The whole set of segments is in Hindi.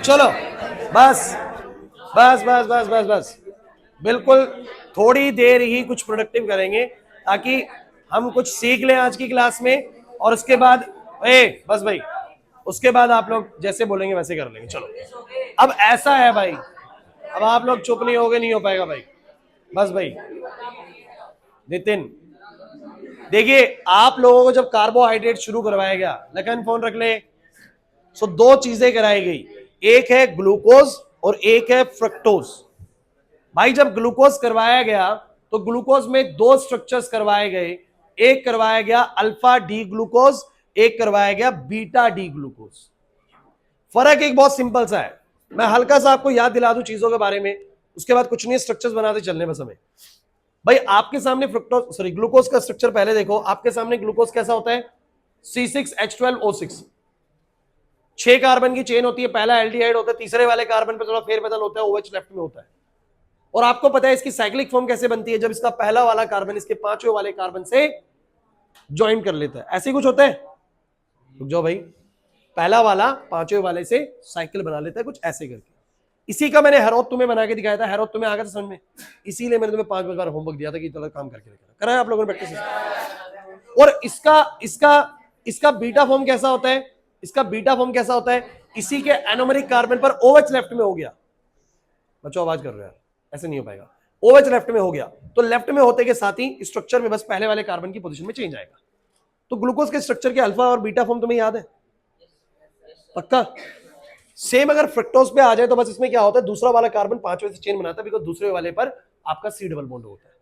चलो बस बस बस बस बस बस, बिल्कुल थोड़ी देर ही कुछ प्रोडक्टिव करेंगे ताकि हम कुछ सीख लें आज की क्लास में, और उसके बाद बस भाई, उसके बाद आप लोग जैसे बोलेंगे वैसे कर लेंगे। चलो अब ऐसा है भाई, अब आप लोग चुप नहीं होगे, नहीं हो पाएगा भाई। बस भाई नितिन, देखिए आप लोगों को जब कार्बोहाइड्रेट शुरू करवाया गया, लखन फोन रख ले, सो दो चीजें कराई गई, एक है ग्लूकोज और एक है फ्रक्टोज। भाई जब ग्लूकोज करवाया गया तो ग्लूकोज में दो स्ट्रक्चर्स करवाए गए, एक करवाया गया अल्फा डी ग्लूकोज, एक करवाया गया बीटा डी ग्लूकोज। फर्क एक बहुत सिंपल सा है, मैं हल्का सा आपको याद दिला दूं चीजों के बारे में, उसके बाद कुछ नहीं, स्ट्रक्चर्स बनाते चलने बस हमें। भाई आपके सामने फ्रुक्टोज सॉरी ग्लूकोज का स्ट्रक्चर पहले देखो, आपके सामने ग्लूकोज कैसा होता है, C6H12O6, 6 कार्बन की चेन होती है, पहला एल्डिहाइड होता है, तीसरे वाले कार्बन पे थोड़ा फेरबदल होता है, OH लेफ्ट में होता है। और आपको पता है इसकी साइक्लिक फॉर्म कैसे बनती है, जब इसका पहला वाला कार्बन इसके पांचवें वाले कार्बन से ज्वाइन कर लेता है, ऐसे ही कुछ होता है। रुक जाओ भाई, पहला वाला पांचवें वाले से साइकिल बना लेता है कुछ ऐसे करके, इसी का मैंने हेरोथ तुम्हें बना के दिखाया था, हेरोथ तुम्हें आ गया था समझ में, इसीलिए मैंने तुम्हें 5 बार होमवर्क दिया था कि थोड़ा काम करके करा है आप लोगों ने प्रैक्टिस। और इसका इसका इसका बीटा फॉर्म कैसा होता है, इसका बीटा फॉर्म कैसा होता है, इसी के एनोमेरिक कार्बन पर OH लेफ्ट में हो गया। बच्चों आवाज कर रहे हो, ऐसे नहीं हो पाएगा, OH लेफ्ट में हो गया तो लेफ्ट में होते के साथ ही स्ट्रक्चर में बस पहले वाले कार्बन की पोजीशन में चेंज आएगा। तो ग्लूकोज के स्ट्रक्चर के अल्फा और बीटा फॉर्म तुम्हें याद है पक्का? सेम अगर फ्रक्टोज पे आ जाए तो बस इसमें क्या होता है, दूसरा वाला कार्बन पांचवें से चेन बनाता है, बिकॉज दूसरे वाले पर आपका C डबल बॉन्ड होता है।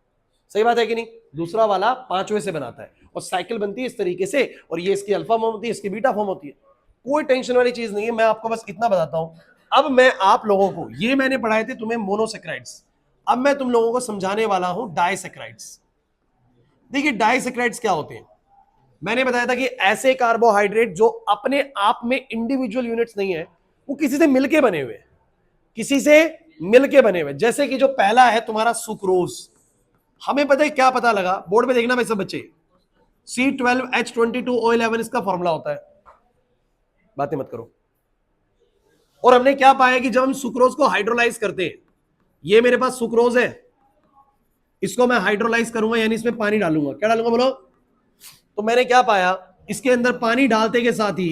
सही बात है कि नहीं, दूसरा वाला पांचवें से बनाता है और साइकिल बनती है इस तरीके से, और ये इसकी अल्फा फॉर्म होती है, इसकी बीटा फॉर्म होती है। कोई टेंशन वाली चीज नहीं है, मैं आपको बस इतना बताता हूं। अब मैं आप लोगों को, ये मैंने पढ़ाए थे तुम्हें मोनोसेक्राइड्स, अब मैं तुम लोगों को समझाने वाला हूं डाइसेक्राइड्स। देखिए डाइसेक्राइड्स क्या होते हैं, मैंने बताया था कि ऐसे कार्बोहाइड्रेट जो अपने आप में इंडिविजुअल यूनिट्स नहीं है, वो किसी से मिलके बने हुए, किसी से मिलके बने हुए। जैसे कि जो पहला है तुम्हारा सुक्रोज, हमें पता है क्या पता लगा, बोर्ड पे देखना भाई सब बच्चे, C12H22O11 इसका फॉर्मूला होता है, बातें मत करो। और हमने क्या पाया कि जब हम सुक्रोज को हाइड्रोलाइज करते हैं, ये मेरे पास सुक्रोज है, इसको मैं हाइड्रोलाइज करूंगा यानी इसमें पानी डालूंगा, क्या डालूंगा बोलो, तो मैंने क्या पाया, इसके अंदर पानी डालते के साथ ही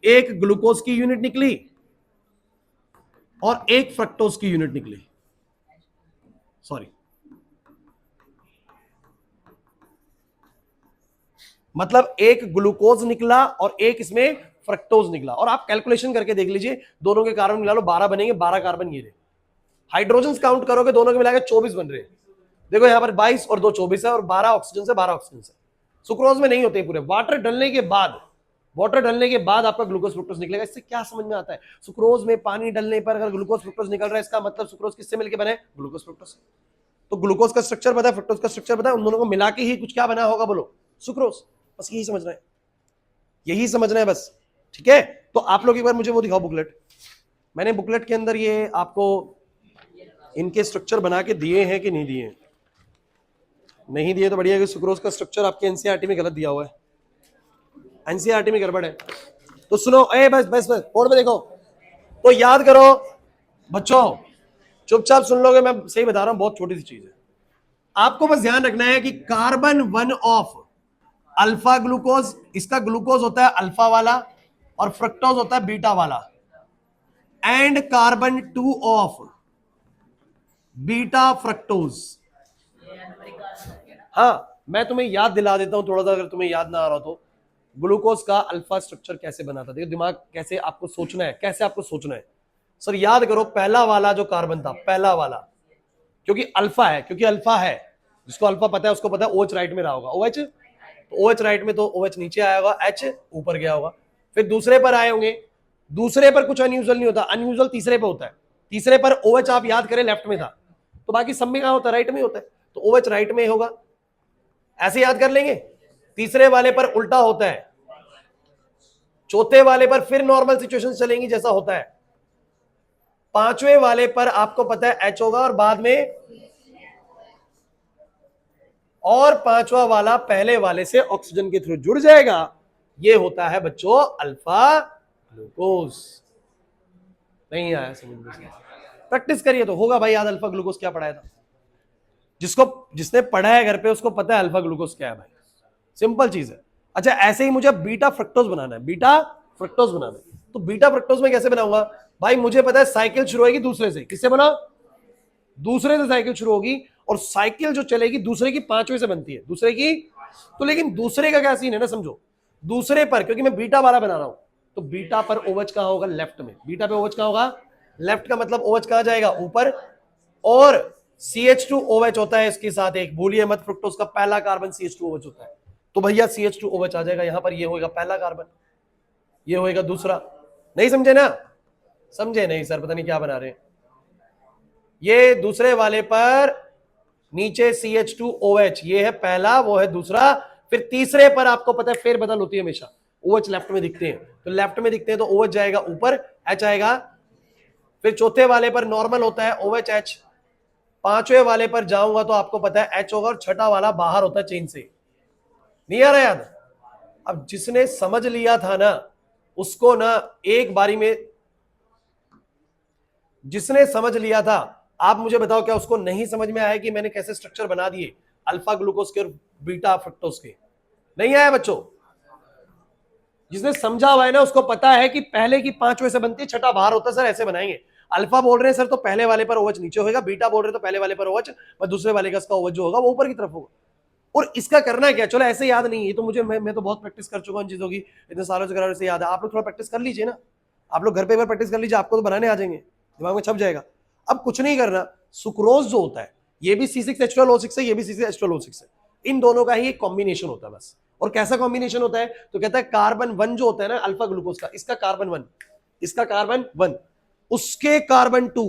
एक ग्लूकोज की यूनिट निकली और एक फ्रक्टोज की यूनिट निकली, सॉरी मतलब एक ग्लूकोज निकला और एक इसमें फ्रक्टोज निकला। और आप कैलकुलेशन करके देख लीजिए, दोनों के कार्बन मिला लो 12 बनेंगे, 12 कार्बन ये रहे, हाइड्रोजन काउंट करोगे दोनों के मिलाकर 24 बन रहे हैं। देखो यहां पर 22 और 2 24 है, और 12 ऑक्सीजन से 12 ऑक्सीजन से। सुक्रोज में नहीं होते पूरे, वाटर डलने के बाद आपका ग्लूकोज फ्रुक्टोज निकलेगा। इससे क्या समझ में आता है, सुक्रोज में पानी डलने पर अगर ग्लूकोज फ्रुक्टोज निकल रहा है, इसका मतलब सुक्रोज किससे मिलकर बने, ग्लूकोज फ्रुक्टोज। तो ग्लूकोज का स्ट्रक्चर पता है, फ्रुक्टोज का स्ट्रक्चर पता है, उन दोनों को मिला के ही कुछ क्या बना होगा बोलो, सुक्रोज। बस यही समझना है, यही समझना है बस, ठीक है। तो आप लोग एक बार मुझे वो दिखाओ बुकलेट, मैंने बुकलेट के अंदर ये आपको इनके स्ट्रक्चर बना के दिए हैं कि नहीं दिए, नहीं दिए तो बढ़िया, कि सुक्रोज का स्ट्रक्चर आपके एनसीईआरटी में गलत दिया हुआ है, एनसीईआरटी में गड़बड़ है। तो सुनो, बस बस बस बोर्ड में देखो, तो याद करो बच्चों, चुपचाप सुन लोगे, मैं सही बता रहा हूं, बहुत छोटी सी चीज है। आपको बस ध्यान रखना है कि कार्बन 1 ऑफ अल्फा ग्लूकोज, इसका ग्लूकोज होता है अल्फा वाला और फ्रक्टोज होता है बीटा वाला, and carbon 2 of beta fructose. हाँ मैं तुम्हें याद दिला देता हूं थोड़ा सा, अगर तुम्हें याद ना आ रहा तो, ग्लूकोज का अल्फा स्ट्रक्चर कैसे बना था। देखो दिमाग कैसे आपको सोचना है, कैसे आपको सोचना है सर, याद करो पहला वाला जो कार्बन था, पहला वाला, क्योंकि अल्फा है, जिसको अल्फा पता है उसको पता है OH राइट में रहा होगा, OH, तो OH राइट में तो OH नीचे आया होगा, H ऊपर गया होगा, फिर दूसरे पर आए होंगे, दूसरे पर कुछ अनयूजुअल नहीं होता, अनयूजुअल तीसरे पर होता है, तीसरे पर OH आप याद करें लेफ्ट में था, तो बाकी सब में कहां होता है, राइट में होता है, तो OH राइट में होगा, ऐसे याद कर लेंगे। तीसरे वाले पर उल्टा होता है, चौथे वाले पर फिर नॉर्मल सिचुएशन चलेंगी जैसा होता है, पांचवें वाले पर आपको पता है H होगा, और बाद में, और पांचवा वाला पहले वाले से ऑक्सीजन के थ्रू जुड़ जाएगा, ये होता है बच्चों अल्फा ग्लूकोज। नहीं आया समझ में? प्रैक्टिस करिए तो होगा भाई। याद अल्फा ग्लूकोज क्या पढ़ाया था? जिसने पढ़ा है घर पे उसको पता है अल्फा ग्लूकोज क्या है भाई। सिंपल चीज है। अच्छा ऐसे ही मुझे बीटा फ्रक्टोज बनाना है, बीटा फ्रक्टोज बनाना है, तो बीटा फ्रक्टोज में कैसे बनाऊंगा भाई? मुझे पता है साइकिल शुरू होगी दूसरे से। किससे बना? दूसरे से साइकिल शुरू होगी, और साइकिल जो चलेगी दूसरे की पांचवें से बनती है, दूसरे की। तो लेकिन दूसरे का क्या सीन है ना, समझो। दूसरे पर, क्योंकि मैं बीटा वाला बना रहा हूं, तो बीटा पर ओवच कहां होगा? लेफ्ट में। बीटा पे ओवच कहां होगा? लेफ्ट का मतलब ओवच कहां जाएगा? ऊपर। और CH2OH होता है इसके साथ एक, भूलिए मत, फ्रुक्टोज का पहला कार्बन CH2OH होता है। तो भैया CH2OH आ जाएगा यहां पर, ये होगा पहला कार्बन, ये होएगा दूसरा। नहीं समझे ना? समझे नहीं सर, पता नहीं क्या बना रहे हैं। ये दूसरे वाले पर नीचे CH2OH, ये है पहला, वो है दूसरा। फिर तीसरे पर आपको पता है फेर बदल होती है हमेशा, OH लेफ्ट में दिखते हैं, तो लेफ्ट में दिखते हैं तो OH जाएगा ऊपर, H आएगा। फिर चौथे वाले पर नॉर्मल होता है OHH। पांचवें वाले पर जाऊंगा तो आपको पता है H होगा, और छठा वाला बाहर होता है चेन से। नहीं आ रहा याद? अब जिसने समझ लिया था ना उसको ना एक बारी में, जिसने समझ लिया था, आप मुझे बताओ क्या उसको नहीं समझ में आया कि मैंने कैसे स्ट्रक्चर बना दिए अल्फा ग्लूकोज के और बीटा फ्रक्टोज के? नहीं आया बच्चों? जिसने समझा हुआ है ना उसको पता है कि पहले की पांचवें से बनती है, छठा बाहर होता है। सर ऐसे बनाएंगे, अल्फा बोल रहे हैं सर तो पहले वाले पर ओवच नीचे होगा, बीटा बोल रहे हैं तो पहले वाले पर ओवच, और दूसरे वाले का इसका ओवच जो होगा वो ऊपर की तरफ होगा। और इसका करना क्या? चलो ऐसे याद नहीं है तो मुझे, मैं तो बहुत प्रैक्टिस कर चुका हूं इन चीजों की, इतने सालों से करा, से याद है। आप लोग थोड़ा प्रैक्टिस कर लीजिए ना, आप लोग घर पे एक बार प्रैक्टिस कर लीजिए, आपको तो बनाने आ जाएंगे, दिमाग में छप जाएगा। अब कुछ नहीं करना, सुक्रोज जो होता है ये भी C6H12O6 है, ये भी C6H12O6 है, इन दोनों का ही एक कॉम्बिनेशन होता है बस। और कैसा कॉम्बिनेशन होता है? तो कहता है कार्बन 1 जो होता है ना अल्फा ग्लूकोज का, इसका कार्बन 1, इसका कार्बन 1, उसके कार्बन 2,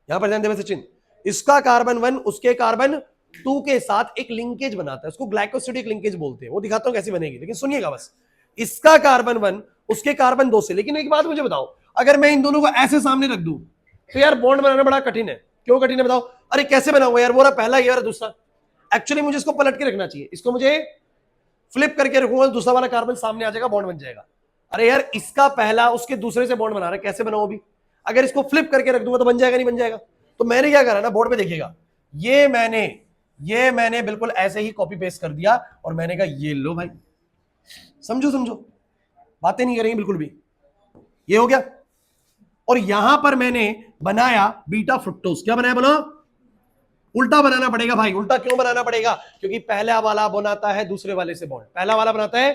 यहां पर ध्यान दें सचिन, इसका कार्बन 1 उसके कार्बन 2 के साथ एक लिंकेज बनाता है, उसको ग्लाइकोसिडिक लिंकेज बोलते हैं। वो दिखाता हूं कैसी बनेगी, लेकिन सुनिएगा बस। इसका कार्बन 1 उसके कार्बन 2 से। लेकिन एक बात मुझे बताओ, अगर मैं इन दोनों को ऐसे सामने रख दूं तो यार बॉन्ड बनाना बड़ा कठिन है। क्यों कठिन है बताओ? अरे कैसे बनाऊंगा यार, वो रहा पहला, ये रहा दूसरा। एक्चुअली मुझे इसको पलट के रखना चाहिए, इसको मुझे फ्लिप करके रखूंगा, दूसरा वाला कार्बन सामने आ जाएगा, बॉन्ड बन जाएगा। अरे यार इसका पहला उसके दूसरे से बॉन्ड बना रहा है, कैसे बनाऊं अभी? अगर इसको फ्लिप करके रख दूंगा तो बन जाएगा, नहीं बन जाएगा? तो मैंने क्या करा ना, बोर्ड पे देखिएगा, ये मैंने बिल्कुल ऐसे ही कॉपी पेस्ट कर दिया, और मैंने कहा ये लो भाई, समझो समझो, बातें नहीं करेंगे बिल्कुल भी। ये हो गया। और यहां पर मैंने बनाया बीटा फ्रुक्टोज। क्या बनाया? बोलो। उल्टा बनाना पड़ेगा भाई। उल्टा क्यों बनाना पड़ेगा? क्योंकि पहला वाला बनाता है दूसरे वाले से बॉन्ड, पहला वाला बनाता है,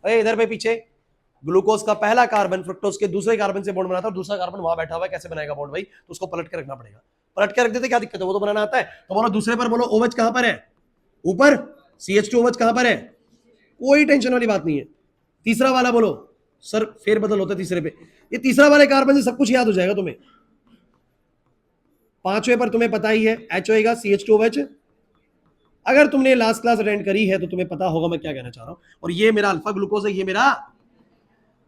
अरे इधर पे पीछे, ग्लूकोज का पहला कार्बन फ्रुक्टोज के दूसरे कार्बन से बॉन्ड बनाता है, और दूसरा कार्बन वहां बैठा हुआ है, कैसे बनाएगा बॉन्ड भाई? तो उसको पलट के रखना पड़ेगा। पलट के रख देते क्या दिक्कत है, वो तो बनाना आता है। तो बोलो दूसरे पर, बोलो ओवच कहां पर है? ऊपर। CH2OH कहां पर है? कोई टेंशन वाली बात नहीं है। तीसरा वाला बोलो। सर फेर बदल होता है तीसरे पे, ये तीसरा वाले कार्बन से सब कुछ याद हो जाएगा तुम्हें। पांचवें पर तुम्हें पता ही है H होएगा, CH2OH। अगर तुमने लास्ट क्लास अटेंड करी है तो तुम्हें पता होगा मैं क्या कहना चाह रहा हूं। और ये मेरा अल्फा ग्लूकोज है, ये मेरा,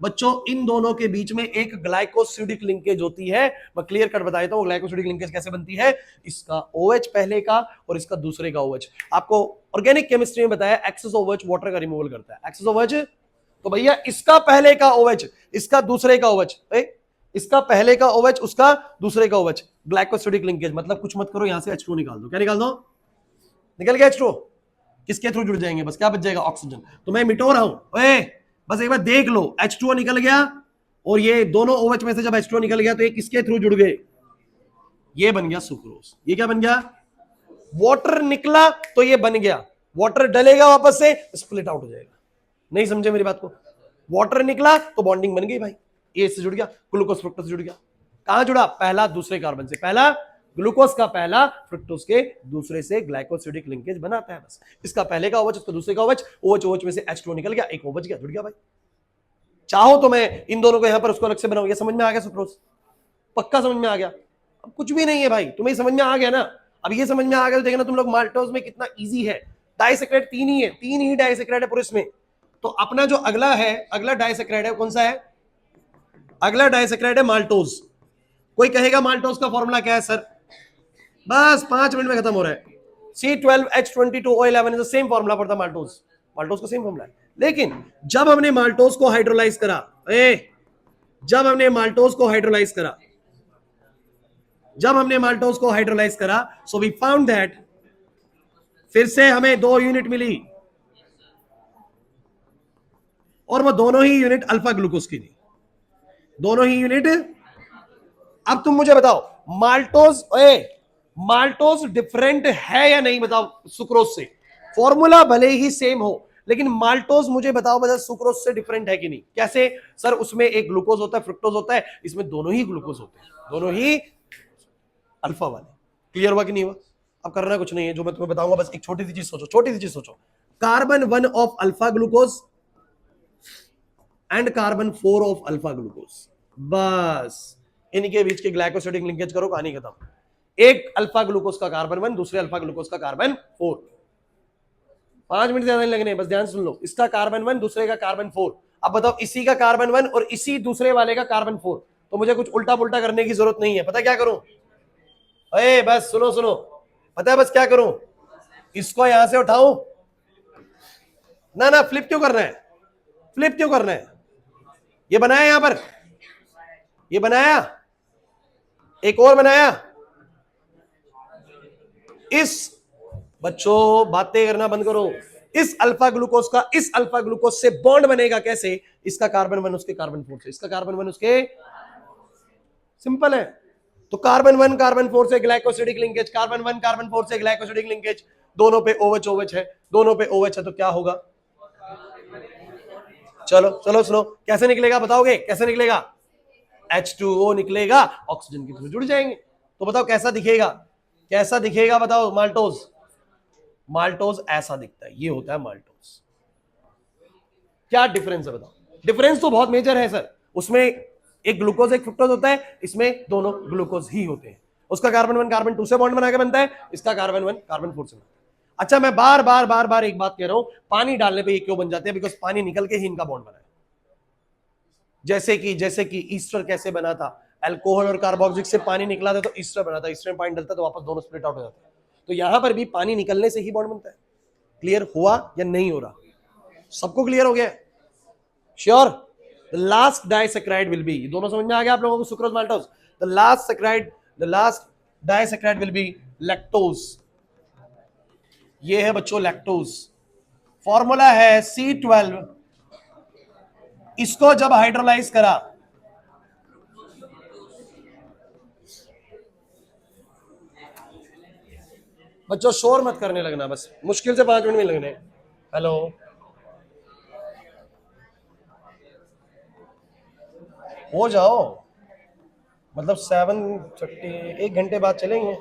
बच्चों इन दोनों के बीच में एक ग्लाइकोसिडिक लिंकेज होती है। मैं क्लियर कट बता देता हूं ग्लाइकोसिडिक लिंकेज कैसे बनती है। इसका OH पहले का और इसका दूसरे का OH। आपको ऑर्गेनिक केमिस्ट्री में बताया एक्सेस OH वाटर का रिमूवल करता है, एक्सेस OH। तो भैया इसका पहले का OH, इसका दूसरे का OH, इसका पहले का OH, उसका दूसरे का OH, ग्लाइकोसिडिक लिंकेज। मतलब कुछ मत करो, यहां से H2 निकाल दो। क्या निकाल दो? निकल गया H2। किसके थ्रू जुड़ जाएंगे? बस क्या बच जाएगा? ऑक्सीजन। तो मैं मिटो रहा हूं, बस एक बार देख लो, H2O निकल गया, और ये दोनों OH में से जब H2O निकल गया तो ये किसके थ्रू जुड़ गए? ये बन गया सुक्रोज। ये क्या बन गया? वाटर निकला तो ये बन गया, वाटर डलेगा वापस से, स्प्लिट आउट हो जाएगा। नहीं समझे मेरी बात को? वाटर निकला तो बॉन्डिंग बन गई भाई, ये से जुड़ गया, ग्लूकोज फ्रुक्टोज से जुड़ गया। कहां जुड़ा? पहला दूसरे कार्बन से, पहला ग्लूकोज का पहला फ्रुक्टोज के दूसरे से ग्लाइकोसिडिक लिंकेज बनाता है बस। इसका पहले का OH, उसका दूसरे का OH, OH में से H2O निकल गया, एक OH गया, जुड़ गया भाई। चाहो तो मैं इन दोनों को यहां पर उसको अलग से बनाऊं। ये समझ में आ गया सुक्रोज? पक्का समझ में आ गया? अब कुछ भी नहीं है भाई, तुम्हें समझ में आ गया ना? अब ये समझ में आ गया तो देखना तुम लोग माल्टोज में कितना इजी है। डाइसेक्राइड 3 ही है, 3 ही डाइसेक्राइड है पूरे इसमें। तो अपना जो अगला है, अगला डाइसेक्राइड है, कौन सा है? अगला डाइसेक्राइड है माल्टोज। कोई कहेगा माल्टोज का फॉर्मूला क्या है सर? बस 5 मिनट में खत्म हो रहा है। C12H22O11 is the same formula for the maltose. Maltose का सेम फॉर्मूला है। लेकिन जब हमने माल्टोज को हाइड्रोलाइज करा, जब हमने माल्टोज को हाइड्रोलाइज करा, सो वी फाउंड दैट, फिर से हमें 2 यूनिट मिली और वो दोनों ही यूनिट अल्फा ग्लूकोज की थी, दोनों ही यूनिट। अब तुम मुझे बताओ माल्टोज डिफरेंट है या नहीं, बताओ सुक्रोज से। फॉर्मूला भले ही सेम हो, लेकिन माल्टोज मुझे बताओ बता सुक्रोज से डिफरेंट है कि नहीं। कैसे सर, उसमें एक ग्लूकोज होता है, फ्रुक्टोज होता है, इसमें दोनों ही ग्लूकोज होते हैं, दोनों ही अल्फा वाले। क्लियर हुआ कि नहीं हुआ? अब करना कुछ नहीं है, जो मैं तुम्हें बताऊंगा बस एक छोटी सी चीज सोचो, carbon 1 of alpha glucose and carbon 4 of alpha glucose, बस इनके बीच के ग्लाइकोसिडिक लिंकेज करो, कहानी खत्म। एक अल्फा ग्लूकोज का कार्बन 1, दूसरे अल्फा ग्लूकोज का कार्बन 4। 5 मिनट ज्यादा नहीं लगने, बस ध्यान सुन लो। इसका कार्बन 1, दूसरे का कार्बन 4। अब बताओ, इसी का कार्बन 1 और इसी दूसरे वाले का कार्बन 4, तो मुझे कुछ उल्टा पुल्टा करने की जरूरत नहीं है। पता क्या करूं? अरे बस सुनो, पता है बस क्या करूं? इसको यहां से उठाऊं ना, फ्लिप क्यों करना है? ये बनाया यहां पर, ये बनाया, एक और बनाया। इस बच्चों बातें करना बंद करो। इस अल्फा ग्लूकोज से बॉन्ड बनेगा कैसे? इसका कार्बन 1 उसके कार्बन 4 से, इसका कार्बन 1 उसके, सिंपल है। तो कार्बन 1 कार्बन 4 से ग्लाइकोसिडिक लिंकेज, कार्बन 1 कार्बन 4 से ग्लाइकोसिडिक लिंकेज, दोनों पे OH है, तो क्या होगा? चलो सुनो, कैसे निकलेगा बताओगे? कैसे निकलेगा? H2O निकलेगा, ऑक्सीजन के थ्रू जुड़ जाएंगे। तो बताओ कैसा दिखेगा बताओ? माल्टोज ऐसा दिखता है, ये होता है माल्टोज। क्या डिफरेंस है बताओ? डिफरेंस तो बहुत मेजर है सर। उसमें एक ग्लूकोज एक फ्रुक्टोज होता है, इसमें दोनों ग्लूकोज ही होते हैं। उसका कार्बन 1 कार्बन 2 से बॉन्ड बना के बनता है, इसका कार्बन 1 कार्बन 4 से बनता है। अच्छा, मैं बार बार एक बात कह रहा हूं, पानी डालने पे ये क्यों बन जाते हैं? बिकॉज पानी निकल के ही इनका बॉन्ड बना है। जैसे कि ईस्टर कैसे बना था, अल्कोहल और कार्बोक्सिलिक से पानी निकला था तो ईस्टर बना था, ईस्टर में पानी डलता तो वापस दोनों स्प्लिट आउट हो जाता है। तो यहां पर भी पानी निकलने से ही बॉन्ड बनता है। क्लियर हुआ या नहीं हो रहा? सबको क्लियर हो गया? Sure? The last disaccharide will be, दोनों समझ में आ गया आप लोगों को? Sucrose maltose, the last disaccharide will be lactose. ये है बच्चों लैक्टोज। फॉर्मूला है C12। इसको जब हाइड्रोलाइज करा, बच्चों शोर मत करने लगना, बस मुश्किल से 5 मिनट में लगने। हेलो, हो जाओ, मतलब 7:30, 1 घंटे बाद चलेंगे।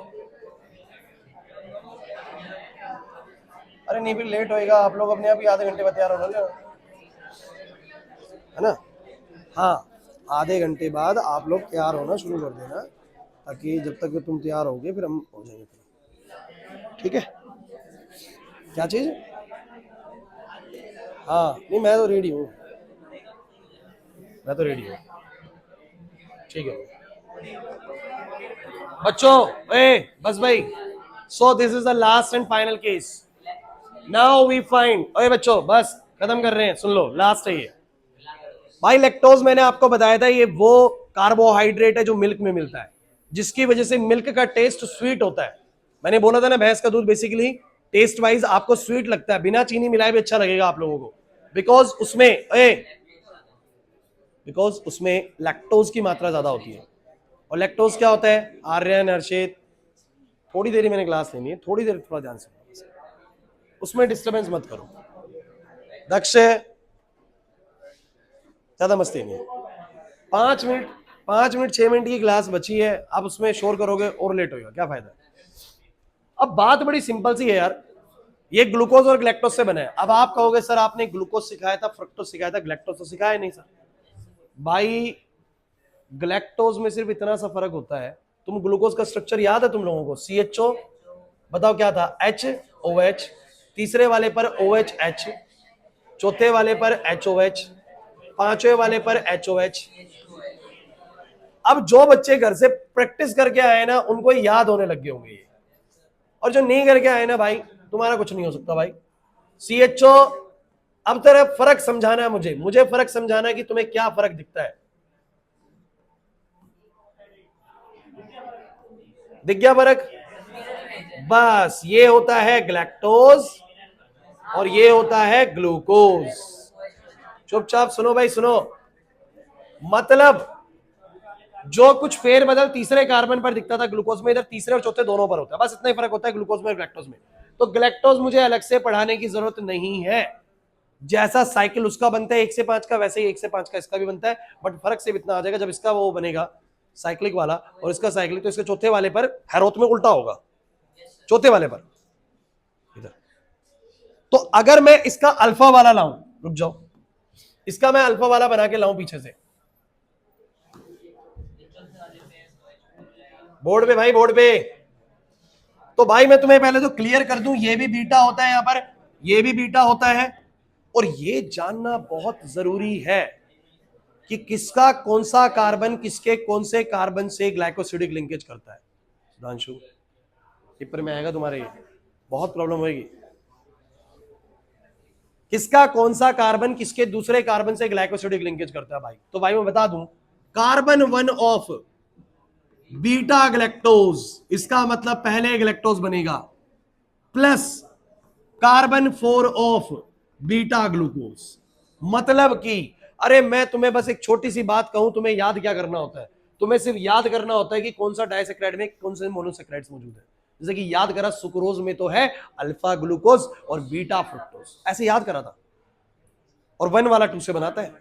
अरे नहीं, फिर लेट होएगा, आप लोग अपने आप ही आधे घंटे बाद तैयार होना है ना? हाँ, आधे घंटे बाद आप लोग तैयार होना शुरू कर देना, ताकि जब तक तुम तैयार होगे फिर हम हो जाएंगे। ठीक है? क्या चीज? हाँ नहीं, मैं तो रेडी हूँ, ठीक है बच्चों। बस भाई, so this is the last and final case. Now we find, ओए बच्चों बस खत्म कर रहे हैं, सुन लो, लास्ट है ये भाई। लैक्टोज मैंने आपको बताया था, ये वो कार्बोहाइड्रेट है जो मिल्क में मिलता है, जिसकी वजह से मिल्क का टेस्ट स्वीट होता है। मैंने बोला था ना, भैंस का दूध बेसिकली टेस्ट वाइज आपको स्वीट लगता है, बिना चीनी मिलाए भी अच्छा लगेगा आप लोगों को, बिकॉज उसमें लैक्टोज की मात्रा ज्यादा होती है। और लैक्टोज क्या होता है? आर्यन, हर्षित, थोड़ी देर ही मैंने क्लास लेनी है, थोड़ी देर थोड़ा ध्यान से, उसमें डिस्टर्बेंस मत करो। दक्ष, ज्यादा मस्ती नहीं। 5 मिनट 6 मिनट की क्लास बची है, अब उसमें शोर करोगे और लेट होगा, क्या फायदा? अब बात बड़ी सिंपल सी है यार, ये ग्लूकोज और ग्लैक्टोज से बना है। अब आप कहोगे सर आपने ग्लूकोज सिखाया था, फ्रक्टोज सिखाया था, ग्लैक्टोज तो सिखाया नहीं सर। भाई ग्लैक्टोज में सिर्फ इतना सा फर्क होता है, तुम ग्लूकोज का स्ट्रक्चर याद है तुम लोगों को? CHO, बताओ क्या था? HOH, तीसरे वाले पर OHH, चौथे वाले पर HOH, पांचवें वाले पर HOH। अब जो बच्चे घर से प्रैक्टिस करके आए ना, उनको याद होने लग गए होंगे ये, और जो नहीं करके आए ना भाई, तुम्हारा कुछ नहीं हो सकता भाई। CHO, अब तेरा फर्क समझाना है मुझे फर्क समझाना है कि तुम्हें क्या फर्क दिखता है। दिख गया फर्क? बस ये होता है ग्लैक्टोज और ये होता है ग्लूकोज। चुपचाप सुनो भाई सुनो, मतलब जो कुछ फेरबदल तीसरे कार्बन पर दिखता था ग्लूकोज में, इधर तीसरे और चौथे दोनों पर होता है। बस इतना ही फर्क होता है ग्लूकोज में और ग्लैक्टोज में। तो ग्लैक्टोज मुझे अलग से पढ़ाने की जरूरत नहीं है, जैसा साइकिल उसका बनता है 1 से 5 का, वैसे ही 1 से 5 का इसका भी बनता है। बट फर्क सिर्फ इतना आ जाएगा, जब इसका वो बनेगा साइक्लिक वाला और इसका साइक्लिक, तो इसके चौथे वाले पर हैरोथ में उल्टा होगा, चौथे वाले पर इधर। तो अगर मैं इसका अल्फा वाला लाऊं, रुक जाओ, इसका मैं अल्फा वाला बना के लाऊं पीछे से, बोर्ड पे भाई, बोर्ड पे, तो भाई मैं तुम्हें पहले तो क्लियर कर दूं, ये भी बीटा होता है यहां पर, ये भी बीटा होता है। और ये जानना बहुत जरूरी है कि किसका कौन सा कार्बन किसके कौन से कार्बन से ग्लाइकोसिडिक लिंकेज करता है। सुधांशु, पेपर में आएगा तुम्हारे, बहुत प्रॉब्लम होगी। किसका कौन सा कार्बन किसके दूसरे कार्बन से ग्लाइकोसिडिक लिंकेज करता है भाई? तो भाई मैं बता दूं, कार्बन 1 ऑफ बीटा ग्लैक्टोज, इसका मतलब पहले ग्लैक्टोज बनेगा, plus carbon 4 of beta glucose. मतलब कि अरे मैं तुम्हें बस एक छोटी सी बात कहूं, तुम्हें याद क्या करना होता है? तुम्हें सिर्फ याद करना होता है कि कौन सा डाइसैकेराइड में कौन से मोनोसैकेराइड्स मौजूद है। जैसे कि याद करा सुक्रोज में तो है अल्फा ग्लूकोज और बीटा फ्रुक्टोज, ऐसे याद करा था, और 1 वाला 2 से बनाता है।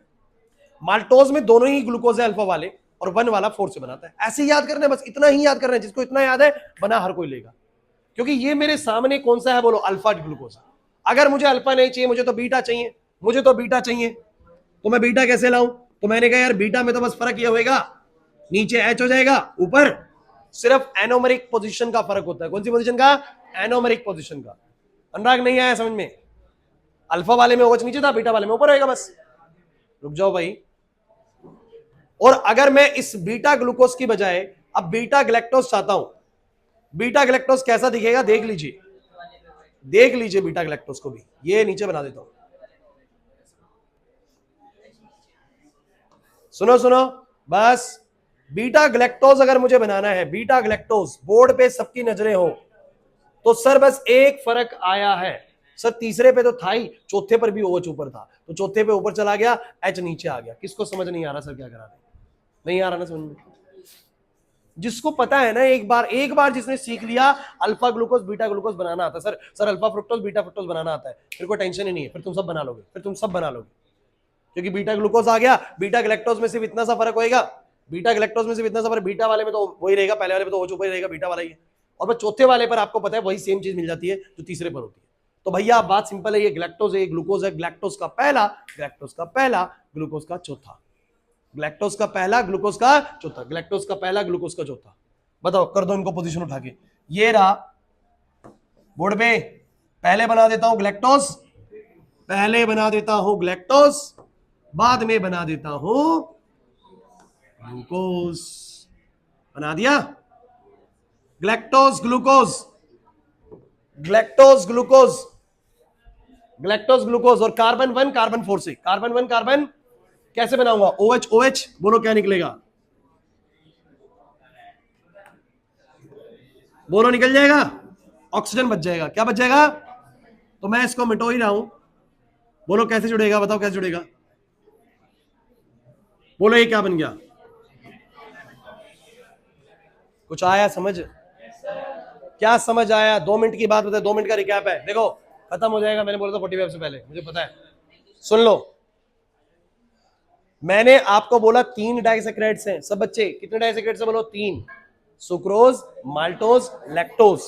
माल्टोज में दोनों ही ग्लूकोज है अल्फा वाले, और 1 वाला 4 से बनाता है। ऐसे याद करना है, बस इतना ही याद करना है। जिसको इतना याद है बना हर कोई लेगा, क्योंकि ये मेरे सामने कौन सा है, बोलो अल्फा ग्लूकोज। अगर मुझे अल्फा नहीं चाहिए, मुझे तो बीटा चाहिए, मुझे तो बीटा चाहिए, तो मैं बीटा कैसे लाऊं? तो मैंने कहा यार बीटा में तो बस फर्क ये होएगा, नीचे एच हो जाएगा, ऊपर सिर्फ एनोमेरिक पोजीशन का फर्क होता है। कौन सी पोजीशन का? एनोमेरिक पोजीशन का। अनुराग नहीं आया समझ में? अल्फा वाले में ओच नीचे था, बीटा वाले में ऊपर होएगा बस। रुक जाओ भाई। और अगर मैं इस बीटा ग्लूकोज की बजाय अब बीटा ग्लैक्टोज चाहता हूं, बीटा ग्लैक्टोज कैसा दिखेगा देख लीजिए, देख लीजिए बीटा ग्लैक्टोज को भी, ये नीचे बना देता हूं। सुनो सुनो, बस बीटा ग्लैक्टोज अगर मुझे बनाना है, बीटा ग्लैक्टोज, बोर्ड पे सबकी नजरें हो, तो सर बस एक फर्क आया है सर, तीसरे पे तो था ही, चौथे पर भी ओच ऊपर था, तो चौथे पे ऊपर चला गया, एच नीचे आ गया। किसको समझ नहीं आ रहा सर क्या करा रहे? नहीं आ रहा ना समझ में? जिसको पता है ना, एक बार जिसने सीख लिया अल्फा ग्लूकोज बीटा ग्लूकोज बनाना आता है, sir alpha fructose beta fructose बनाना आता है, फिर कोई टेंशन ही नहीं है, फिर तुम सब बना लोगे, फिर तुम सब बना लोगे। क्योंकि बीटा ग्लूकोज आ गया, बीटा ग्लैक्टोज में सिर्फ इतना सा फर्क होएगा, बीटा ग्लैक्टोज में सिर्फ इतना सा फर्क, बीटा वाले में तो वही रहेगा, पहले वाले में तो ऊपर ही रहेगा, बीटा वाला ही है, और बस चौथे वाले पर आपको पता है वही सेम चीज मिल जाती है जो तीसरे पर होती है। तो भैया बात सिंपल है, ये ग्लैक्टोज है, ये ग्लूकोज है, ग्लैक्टोज का पहला, ग्लैक्टोज का पहला, ग्लूकोज का चौथा, ग्लैक्टोज का पहला, ग्लूकोज का चौथा, ग्लैक्टोज का पहला, ग्लूकोज का चौथा। बताओ, कर दो इनको पोजीशन उठा के। ये रहा बोर्ड पे, पहले बना देता हूं ग्लैक्टोज, पहले बना देता हूं ग्लैक्टोज, बाद में बना देता हूं ग्लूकोज। बना दिया galactose glucose, galactose glucose, galactose glucose, और कार्बन 1 कार्बन 4 से, कार्बन 1 कार्बन कैसे बनाऊंगा? OH OH, बोलो क्या निकलेगा? बोलो निकल जाएगा, ऑक्सीजन बच जाएगा। क्या बच जाएगा? तो मैं इसको मिटो ही रहा हूं, बोलो कैसे जुड़ेगा? बताओ कैसे जुड़ेगा? बोलो ये क्या बन गया? कुछ आया समझ? क्या समझ आया? 2 मिनट की बात बताए, 2 मिनट का रिकैप है, देखो खत्म हो जाएगा। मैंने बोला था 45 से पहले, मुझे पता है। सुन लो, मैंने आपको बोला 3 डाइसैकेराइड्स हैं। सब बच्चे कितने डाइसैकेराइड्स हैं? बोलो 3, सुक्रोज, माल्टोज, लैक्टोज।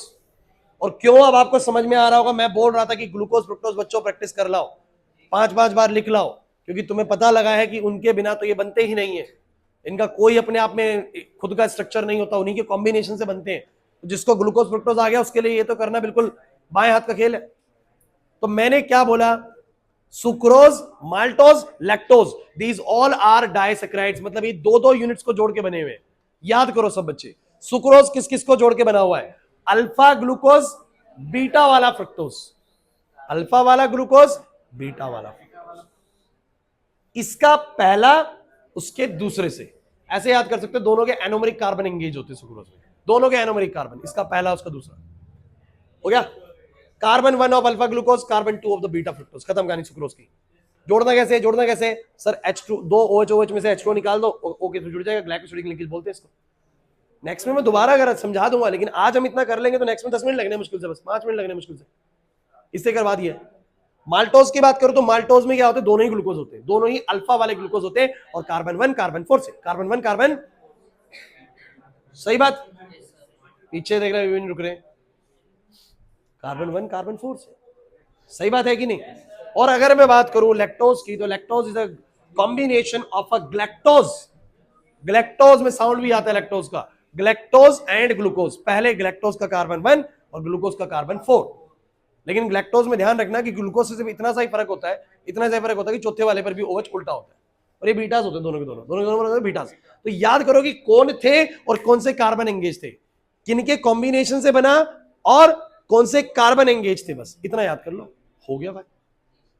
और क्यों अब आपको समझ में आ रहा होगा, मैं बोल रहा था कि ग्लूकोज फ्रुक्टोज बच्चों प्रैक्टिस कर लाओ, 5-5 बार लिख लाओ, क्योंकि तुम्हें पता लगा है कि उनके बिना तो ये बनते ही नहीं है। इनका कोई अपने आप में खुद का स्ट्रक्चर नहीं होता, उन्हीं के कॉम्बिनेशन से बनते हैं। तो जिसको ग्लूकोज फ्रुक्टोज आ गया उसके लिए ये तो करना बिल्कुल बाएं हाथ का खेल है। तो मैंने क्या बोला? Sucrose, maltose, lactose, these all are disaccharides, मतलब ये 2-2 यूनिट्स को जोड़ के बने हुए। याद करो सब बच्चे, सुक्रोज किस किस को जोड़ के बना हुआ है? अल्फा ग्लूकोज, बीटा वाला फ्रुक्टोज, अल्फा वाला ग्लूकोज, बीटा वाला फ्रुक्टोज। इसका पहला उसके दूसरे से, ऐसे याद कर सकते हो, दोनों के एनोमेरिक कार्बन एंगेज होते हैं सुक्रोज में, दोनों के एनोमेरिक कार्बन, इसका पहला उसका दूसरा हो गया। Carbon 1 of alpha glucose, carbon 2 of the beta fructose, खत्म कहानी सुक्रोज की। जोड़ना कैसे, जोड़ना कैसे सर, H2 दो OH में से H2 निकाल दो, ओके तो जुड़ जाएगा, ग्लाइकोसिडिक लिंकेज बोलते हैं इसको। नेक्स्ट में मैं दोबारा अगर समझा दूंगा, लेकिन आज हम इतना कर लेंगे तो नेक्स्ट में 10 मिनट लगने मुश्किल से, बस 5 मिनट लगने मुश्किल से, इससे करवा दिया। माल्टोज की बात करूं तो माल्टोज में क्या होते हैं, दोनों ही ग्लूकोज होते हैं, दोनों ही अल्फा वाले ग्लूकोज होते हैं, और कार्बन 1 कार्बन 4 से, कार्बन 1 कार्बन, सही बात, पीछे देख रहे हैं, रुक रहे हैं, कार्बन 1 कार्बन 4 से, सही बात है कि नहीं। और अगर मैं बात करूं लैक्टोज की, तो lactose is a combination of a galactose, galactose में साउंड भी आता है लैक्टोज का, ग्लैक्टोज एंड ग्लूकोज, पहले ग्लैक्टोज का कार्बन 1 और ग्लूकोज का कार्बन 4। लेकिन ग्लैक्टोज में ध्यान रखना कि ग्लूकोज से सिर्फ इतना सा ही फर्क होता है, इतना सा ही फर्क होता है कि चौथे वाले पर भी OH उल्टा होता है, और ये बीटास होते हैं, दोनों के दोनों बीटास। तो याद करो कि कौन थे और कौन से कार्बन एंगेज थे, किनके कॉम्बिनेशन से बना और कौन से कार्बन एंगेज थे, बस इतना याद कर लो, हो गया भाई।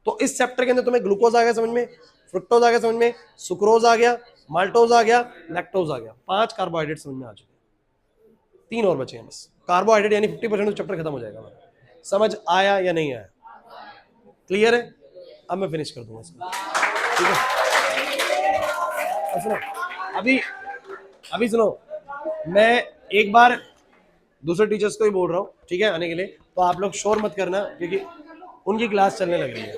तो इस चैप्टर के अंदर तुम्हें ग्लूकोज आ गया समझ में, फ्रुक्टोज आ गया समझ में, सुक्रोज आ गया, माल्टोज आ गया, लैक्टोज आ गया, 5 कार्बोहाइड्रेट समझ में आ चुके, 3 और बचे हैं बस। कार्बोहाइड्रेट यानी 50% चैप्टर खत्म हो जाएगा। समझ आया या नहीं आया, क्लियर है। अब मैं फिनिश कर दूंगा इसको, ठीक है। सुनो अभी सुनो, मैं एक बार दूसरे टीचर्स को ही बोल रहा हूँ, ठीक है, आने के लिए, तो आप लोग शोर मत करना क्योंकि उनकी क्लास चलने लग रही है।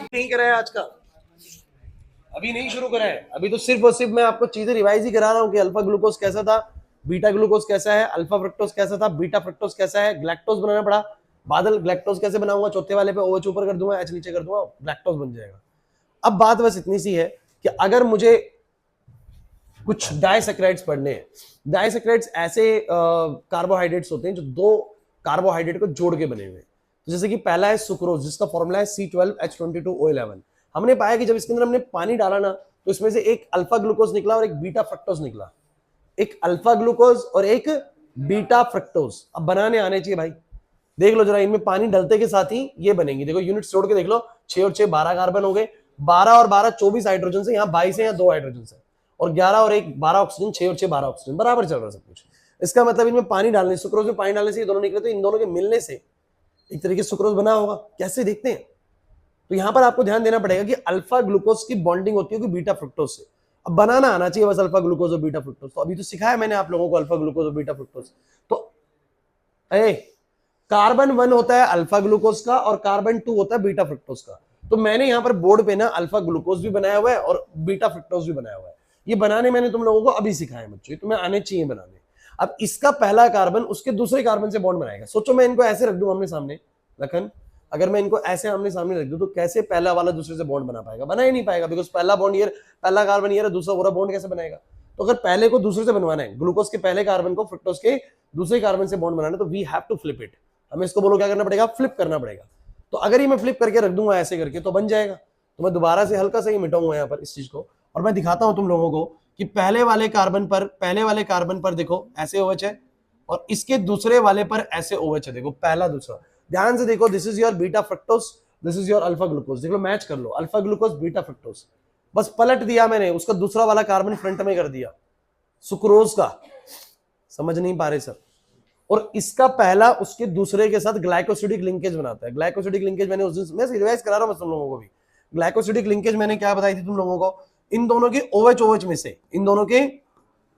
नहीं करा है आज का, अभी नहीं शुरू करा है, अभी तो सिर्फ और सिर्फ मैं आपको चीजें रिवाइज ही करा रहा हूँ कि अल्फा ग्लूकोज कैसा था, बीटा ग्लूकोज कैसा है, अल्फा फ्रक्टोज कैसा था, बीटा फ्रक्टोज कैसा है, ग्लैक्टोज बनाना पड़ा, बादल ग्लैक्टोज कैसे बनाऊंगा, चौथे वाले पे OH ऊपर कर दूंगा, H नीचे कर दूंगा, ग्लैक्टोज बन जाएगा। अब बात बस इतनी सी है कि अगर मुझे कुछ डाइसैकेराइड्स पढ़ने हैं, डाइसैकेराइड्स ऐसे कार्बोहाइड्रेट्स होते हैं जो 2 कार्बोहाइड्रेट को जोड़ के बने हुए हैं। तो जैसे कि पहला है सुक्रोज, जिसका फॉर्मूला है C12H22O11। हमने पाया कि जब इसके अंदर हमने पानी डाला ना, तो इसमें से एक अल्फा ग्लूकोज निकला और एक बीटा फ्रक्टोज निकला, एक अल्फा ग्लूकोज और एक बीटा फ्रक्टोज। अब बनाने आने चाहिए भाई, देख लो जरा, इनमें पानी डलते के साथ ही ये बनेंगे, देखो यूनिट्स जोड़ के देख लो, 6 और 6 12 कार्बन हो गए, 12 और 12 24 हाइड्रोजन से, यहाँ 22 है, यहाँ 2 हाइड्रोजन से, और 11 और 1 12 ऑक्सीजन, 6 और 6 12 ऑक्सीजन, बराबर चल रहा है सब कुछ। इसका मतलब इनमें पानी डालने, सुक्रोज में पानी डालने से ये दोनों निकले, तो इन दोनों के मिलने से एक तरीके से सुक्रोज बना होगा, कैसे देखते हैं। तो यहां पर आपको ध्यान देना पड़ेगा कि अल्फा ग्लूकोज की बॉन्डिंग होती है बीटा फ्रुक्टोज से। अब बनाना आना चाहिए बस अल्फा ग्लूकोज और बीटा फ्रुक्टोज। तो अभी तो सिखाया मैंने आप लोगों को अल्फा ग्लूकोज और बीटा फ्रुक्टोज। तो कार्बन 1 होता है अल्फा ग्लूकोज का और कार्बन 2 होता है बीटा फ्रुक्टोज का। तो मैंने यहाँ पर बोर्ड पे ना अल्फा ग्लूकोज भी बनाया हुआ है और बीटा फ्रुक्टोज भी बनाया हुआ है। ये बनाने मैंने तुम लोगों को अभी सिखाया बच्चों, तुम्हें आने चाहिए बनाने। अब इसका पहला कार्बन उसके दूसरे कार्बन से बॉन्ड बनाएगा। सोचो मैं इनको ऐसे रख दूं आमने सामने, लखन अगर मैं इनको ऐसे आमने सामने रख दूं तो कैसे पहला वाला दूसरे से बॉन्ड बना पाएगा? बना ही नहीं पाएगा, बिकॉज पहला बॉन्ड ये, पहला कार्बन ये, दूसरा वो बॉन्ड कैसे बनेगा? तो अगर पहले को दूसरे से बनवाना है, ग्लूकोज के पहले कार्बन को फ्रुक्टोज के दूसरे कार्बन से बॉन्ड बनाना है, तो we have to flip it. हमें इसको बोलो क्या करना पड़ेगा? फ्लिप करना पड़ेगा। तो अगर ये मैं फ्लिप करके रख दूंगा ऐसे करके तो बन जाएगा। तो मैं दोबारा से हल्का सा ही मिटाऊंगा यहाँ पर इस चीज को, और मैं दिखाता हूं तुम लोगों को कि पहले वाले कार्बन पर देखो ऐसे OH है और इसके दूसरे वाले पर ऐसे OH है। देखो पहला दूसरा, ध्यान से देखो, this is your beta fructose, this is your alpha glucose. देख लो, मैच कर लो, अल्फा ग्लूकोज बीटा फ्रक्टोज। बस पलट दिया मैंने, उसका दूसरा वाला कार्बन फ्रंट में कर दिया सुक्रोज का। समझ नहीं पा रहे सर? और इसका पहला उसके दूसरे के साथ ग्लाइकोसिडिक लिंकेज बनाता है। ग्लाइकोसिडिक लिंकेज मैंने उस दिन, मैं रिवाइज करा रहा हूं तुम लोगों को भी। ग्लाइकोसिडिक लिंकेज मैंने क्या बताई थी तुम लोगों को? इन दोनों के OH में से, इन दोनों के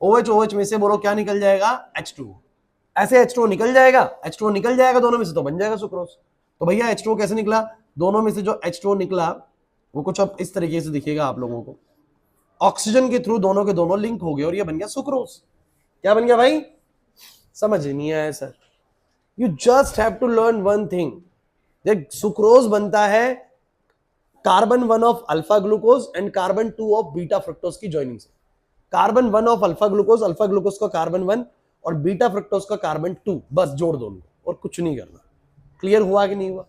OH में से बोलो क्या निकल जाएगा? H2। ऐसे H2 निकल जाएगा, H2 निकल जाएगा दोनों में से, तो बन जाएगा सुक्रोज। तो भैया H2 कैसे निकला? दोनों में से जो H2 निकला वो कुछ अब इस तरीके से दिखेगा आप लोगों को। ऑक्सीजन के थ्रू दोनों के दोनों लिंक हो गए और ये बन गया सुक्रोज। क्या बन गया भाई? समझ नहीं आया sir? You just have to learn one thing. देख, सुक्रोज बनता है carbon 1 of alpha glucose and carbon 2 of beta fructose की जॉइनिंग से। कार्बन 1 ऑफ अल्फा ग्लूकोज का कार्बन 1 और बीटा फ्रक्टोज का कार्बन 2, बस जोड़ दो उनको और कुछ नहीं करना। क्लियर हुआ कि नहीं हुआ?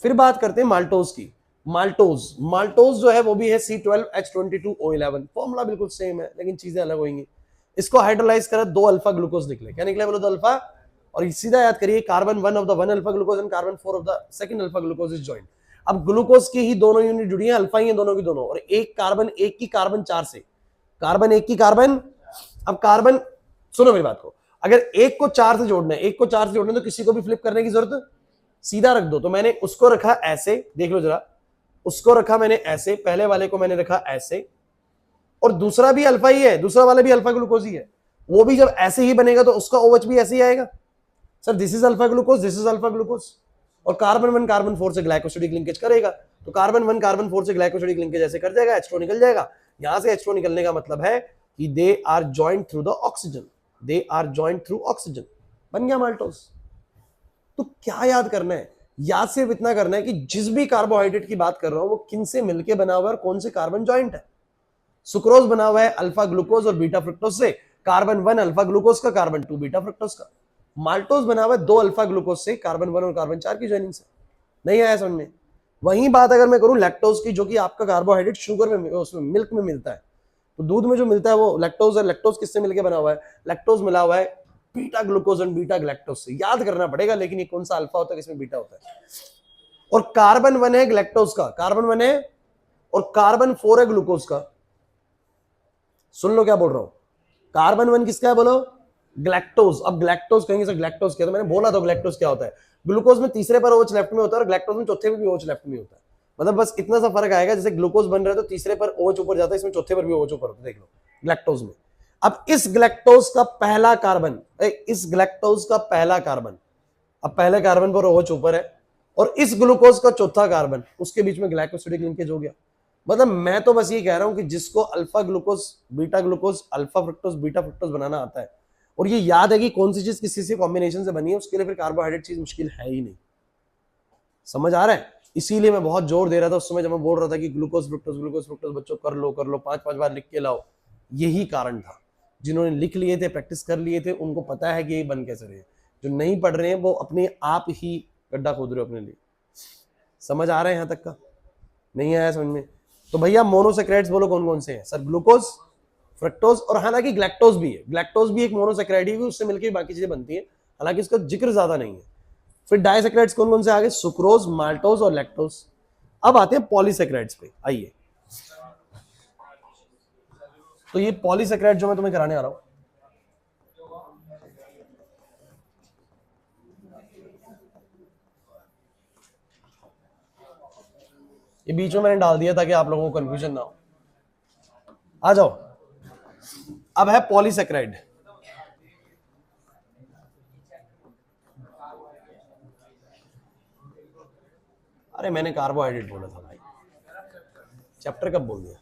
फिर बात करते हैं माल्टोज की। माल्टोज जो है वो भी है C12H22O11। फॉर्मूला बिल्कुल सेम है लेकिन चीजें अलग होंगी। इसको हाइड्रोलाइज करा, 2 अल्फा ग्लूकोज निकले। क्या निकले बोलो? 2 अल्फा। और सीधा याद करिए, carbon 1 of the 1 alpha glucose and carbon 4 of the second alpha glucose is joined. अब ग्लूकोज की ही दोनों यूनिट जुड़ी है, अल्फा ही है दोनों की दोनों, और एक की कार्बन 4 से, कार्बन एक की कार्बन, अब कार्बन, सुनो मेरी बात को, अगर एक को 4 से जोड़ना है, एक को 4 से जोड़ना है तो किसी को भी फ्लिप करने की जरूरत, सीधा रख दो। तो मैंने उसको रखा ऐसे, देख लो जरा, उसको रखा मैंने ऐसे, पहले वाले को मैंने रखा ऐसे, और दूसरा भी अल्फा ही है, दूसरा वाला भी अल्फा ग्लूकोज ही है, वो भी जब ऐसे ही बनेगा तो उसका OH भी ऐसे ही आएगा। Sir this is alpha glucose, this is alpha glucose, और कार्बन 1 कार्बन 4 से ग्लाइकोसिडिक लिंकेज करेगा, तो कार्बन 1 कार्बन 4 से ग्लाइकोसिडिक लिंकेज ऐसे कर जाएगा, H2 निकल जाएगा। यहां से H2 निकलने का मतलब है कि they are joint through the oxygen, they are joint through oxygen, बन गया माल्टोज। तो क्या याद करना है, याद सिर्फ इतना करना है कि जिस भी कार्बोहाइड्रेट की बात कर रहा हूं वो किन से मिलके बना हुआ है और कौन से कार्बन जॉइंट है। सुक्रोज बना हुआ है अल्फा ग्लूकोज और बीटा फ्रुक्टोज से, कार्बन 1 अल्फा ग्लूकोज का, कार्बन 2 बीटा फ्रुक्टोज का। माल्टोज बना हुआ है 2 अल्फा ग्लूकोज से, कार्बन 1 और कार्बन 4 की जॉइनिंग से। नहीं आया समझ में? वही बात अगर मैं करूं लैक्टोज की, जो कि आपका कार्बोहाइड्रेट शुगर में, उसमें मिल्क में मिलता है, तो दूध में जो मिलता है वो लैक्टोज है। लैक्टोज किससे मिलकर बना हुआ है? लैक्टोज मिला हुआ है beta glucose and beta galactose से। याद करना पड़ेगा लेकिन ये कौन सा अल्फा होता है, किसमें बीटा होता है। और कार्बन 1 है ग्लैक्टोज का, कार्बन 1 है, और कार्बन 4 है ग्लूकोज का। सुन लो क्या बोल रहा हूं, कार्बन 1 किसका है बोलो? ग्लैक्टोज। अब ग्लैक्टोज कहेंगे सर ग्लैक्टोज क्या, तो मैंने बोला था ग्लैक्टोज क्या होता है। ग्लूकोज में तीसरे पर OH लेफ्ट में होता है और ग्लैक्टोज में चौथे पर भी OH लेफ्ट में होता है। मतलब बस इतना सा फर्क आएगा, जैसे ग्लूकोज बन रहा है तो तीसरे पर OH ऊपर जाता है, इसमें चौथे पर भी OH ऊपर होता है, देख लो ग्लैक्टोज में। अब इस ग्लैक्टोज का पहला कार्बन, इस ग्लैक्टोज का पहला कार्बन, अब पहले कार्बन पर OH ऊपर है, और इस ग्लूकोज का चौथा कार्बन, उसके बीच में ग्लाइकोसिडिक लिंकेज हो गया। मतलब मैं तो बस ये कह रहा हूं कि जिसको alpha glucose beta glucose alpha fructose beta fructose बनाना आता है, और ये याद है कि कौन सी चीज किसी से कॉम्बिनेशन से बनी है, उसके लिए फिर कार्बोहाइड्रेट चीज मुश्किल है ही नहीं। समझ आ रहा है? इसीलिए मैं बहुत जोर दे रहा था उस समय जब मैं बोल रहा था कि ग्लूकोज फ्रुक्टोज बच्चों कर लो 5-5 बार लिख के लाओ। यही कारण था। जिन्होंने लिख लिए थे, प्रैक्टिस कर लिए थे, उनको पता है कि ये बन कैसे रहे। जो नहीं पढ़ रहे हैं वो अपने आप ही गड्ढा खोद रहे हो अपने लिए। समझ आ रहा है यहां तक का? नहीं आया समझ में? तो भैया मोनोसेक्राइड्स बोलो कौन कौन से हैं? सर ग्लूकोज, फ्रक्टोज, और हालांकि ग्लैक्टोज भी है। ग्लैक्टोज भी एक मोनोसेक्राइड ही, उससे मिलकर बाकी चीजें बनती है, हालांकि इसका जिक्र ज्यादा नहीं है। फिर डाइसेक्राइड्स कौन कौन से आगे? सुक्रोज, माल्टोज और लैक्टोज। अब आते हैं पॉलीसेक्राइड्स पे, आइए। तो ये पॉलीसेक्राइड जो मैं तुम्हें कराने आ रहा हूं, ये बीच में मैंने डाल दिया ताकि आप लोगों को कंफ्यूजन ना हो। आ जाओ, अब है पॉलीसेक्राइड। अरे मैंने कार्बोहाइड्रेट बोला था भाई, चैप्टर कब बोल दिया?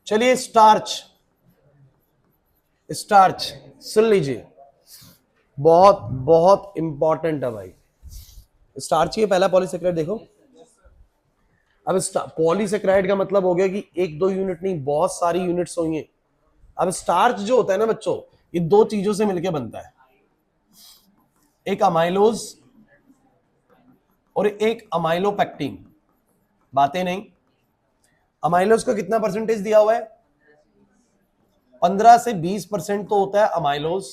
चलिए स्टार्च, स्टार्च सुन लीजिए, बहुत बहुत इंपॉर्टेंट है भाई। स्टार्च ही पहला पॉलीसेक्राइड देखो। अब पॉलीसेक्राइड का मतलब हो गया कि 1-2 यूनिट नहीं, बहुत सारी यूनिट्स होंगे। अब स्टार्च जो होता है ना बच्चों, ये 2 चीजों से मिलकर बनता है, एक अमाइलोज और एक अमाइलोपेक्टिन। बातें नहीं, अमाइलोज का कितना परसेंटेज दिया हुआ है? 15 से 20% तो होता है अमाइलोज,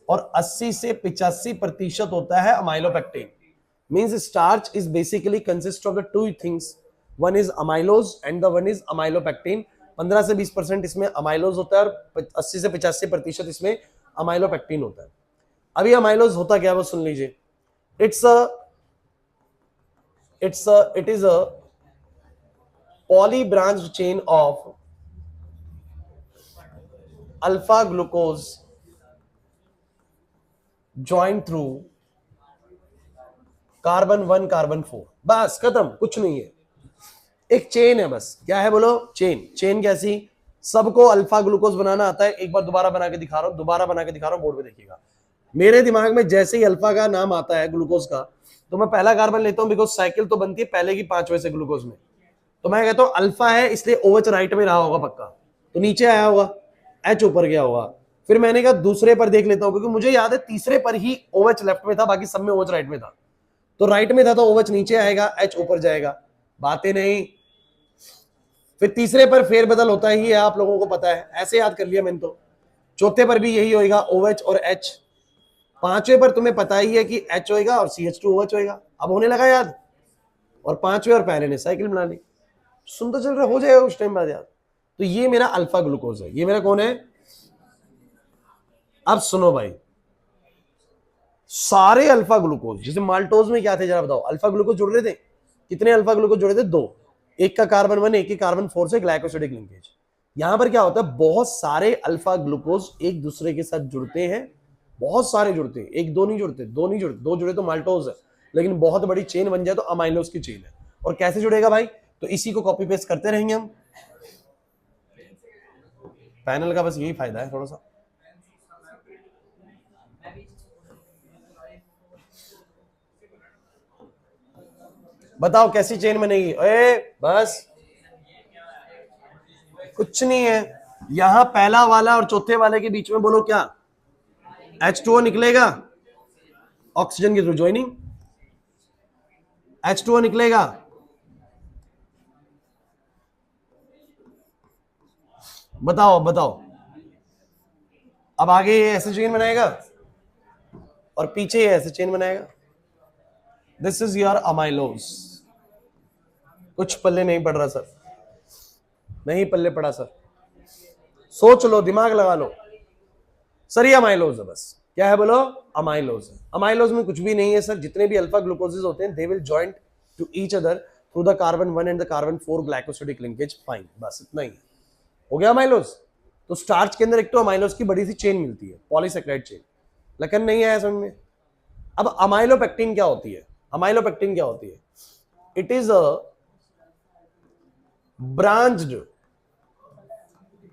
और 80 से 85% होता है amylopectin. Means starch is basically consist of the 2 things, one is amylose and the one is amylopectin. 15 से 20% इसमें अमाइलोज होता है और 80 से 85% इसमें अमाइलोपेक्टिन होता है। अभी अमाइलोज होता क्या है वो सुन लीजिए। it is a polybranched chain of alpha glucose joined through carbon 1 carbon 4। बस खत्म, कुछ नहीं है, एक चेन है बस। क्या है बोलो? चेन। चेन कैसी? सबको अल्फा ग्लूकोज बनाना आता है। एक बार दोबारा बना के दिखा रहा हूं, बोर्ड पे देखिएगा। मेरे दिमाग में जैसे ही अल्फा का नाम आता है ग्लूकोज का, तो मैं पहला कार्बन लेता हूं, बिकॉज साइकिल तो बनती है पहले की 5 वजह से ग्लूकोज में। तो मैं कहता हूं अल्फा है इसलिए OH राइट में रहा होगा पक्का, तो नीचे आया होगा, H ऊपर गया होगा। फिर मैंने कहा दूसरे पर देख लेता हूं, क्योंकि मुझे याद है तीसरे पर ही OH लेफ्ट में था, बाकी सब में OH राइट में था। तो राइट में था तो OH नीचे आएगा, H ऊपर जाएगा। बातें नहीं। फिर तीसरे पर फेरबदल होता ही है, आप लोगों को पता है, ऐसे याद कर लिया मैंने तो। चौथे पर भी यही होगा, OH और H। 5वें पर तुम्हें पता ही है कि H होएगा और CH2OH होएगा, अब होने लगा याद। और 5वें और पहले ने साइकिल बना ली, सुनता चल रहा, हो जाएगा उस टाइम बाद याद। तो ये मेरा अल्फा ग्लूकोज है, ये मेरा कौन है। अब सुनो भाई, सारे अल्फा ग्लूकोज, जैसे माल्टोज में क्या थे जरा बताओ, अल्फा ग्लूकोज जुड़ रहे थे, कितने अल्फा ग्लूकोज जुड़े थे, 2, एक का कार्बन 1, एक के कार्बन 4 से ग्लाइकोसिडिक लिंकेज। यहां पर क्या होता है, बहुत सारे अल्फा ग्लूकोज एक दूसरे के साथ जुड़ते हैं, बहुत सारे जुड़ते हैं, एक दो नहीं जुड़ते, दो नहीं जुड़ते, 2 जुड़े तो माल्टोज है, लेकिन बहुत बड़ी चेन बन जाए तो अमाइलोज की चेन है। और कैसे जुड़ेगा भाई, तो इसी को कॉपी पेस्ट करते रहेंगे हम। पैनल का बस यही फायदा है थोड़ा सा। बताओ कैसी चेन बनेगी, बस कुछ नहीं है, यहां पहला वाला और चौथे वाले के बीच में बोलो क्या, H2O निकलेगा, ऑक्सीजन के थ्रू ज्वाइनिंग, H2O निकलेगा, बताओ बताओ, अब आगे ये ऐसे चेन बनाएगा और पीछे ये ऐसे चेन बनाएगा। This is your amylose. कुछ पल्ले नहीं पड़ रहा सर, नहीं पल्ले पड़ा सर, सोच लो, दिमाग लगा लो सर, ये अमाइलोज है बस। क्या है बोलो, अमाइलोज है। अमाइलोज में कुछ भी नहीं है सर, जितने भी अल्फा ग्लूकोजेस होते हैं they will joint to each other through the carbon 1 and the carbon 4 glycosidic linkage, fine, बस इतना ही हो गया अमाइलोज। तो स्टार्च के अंदर एक तो अमाइलोज की बड़ी सी चेन मिलती है, पॉलीसेकेराइड चेन, लेकिन नहीं आया समझ में। अब अमाइलोपेक्टिन क्या होती है, अमाइलोपेक्टिन क्या होती है, it is a branched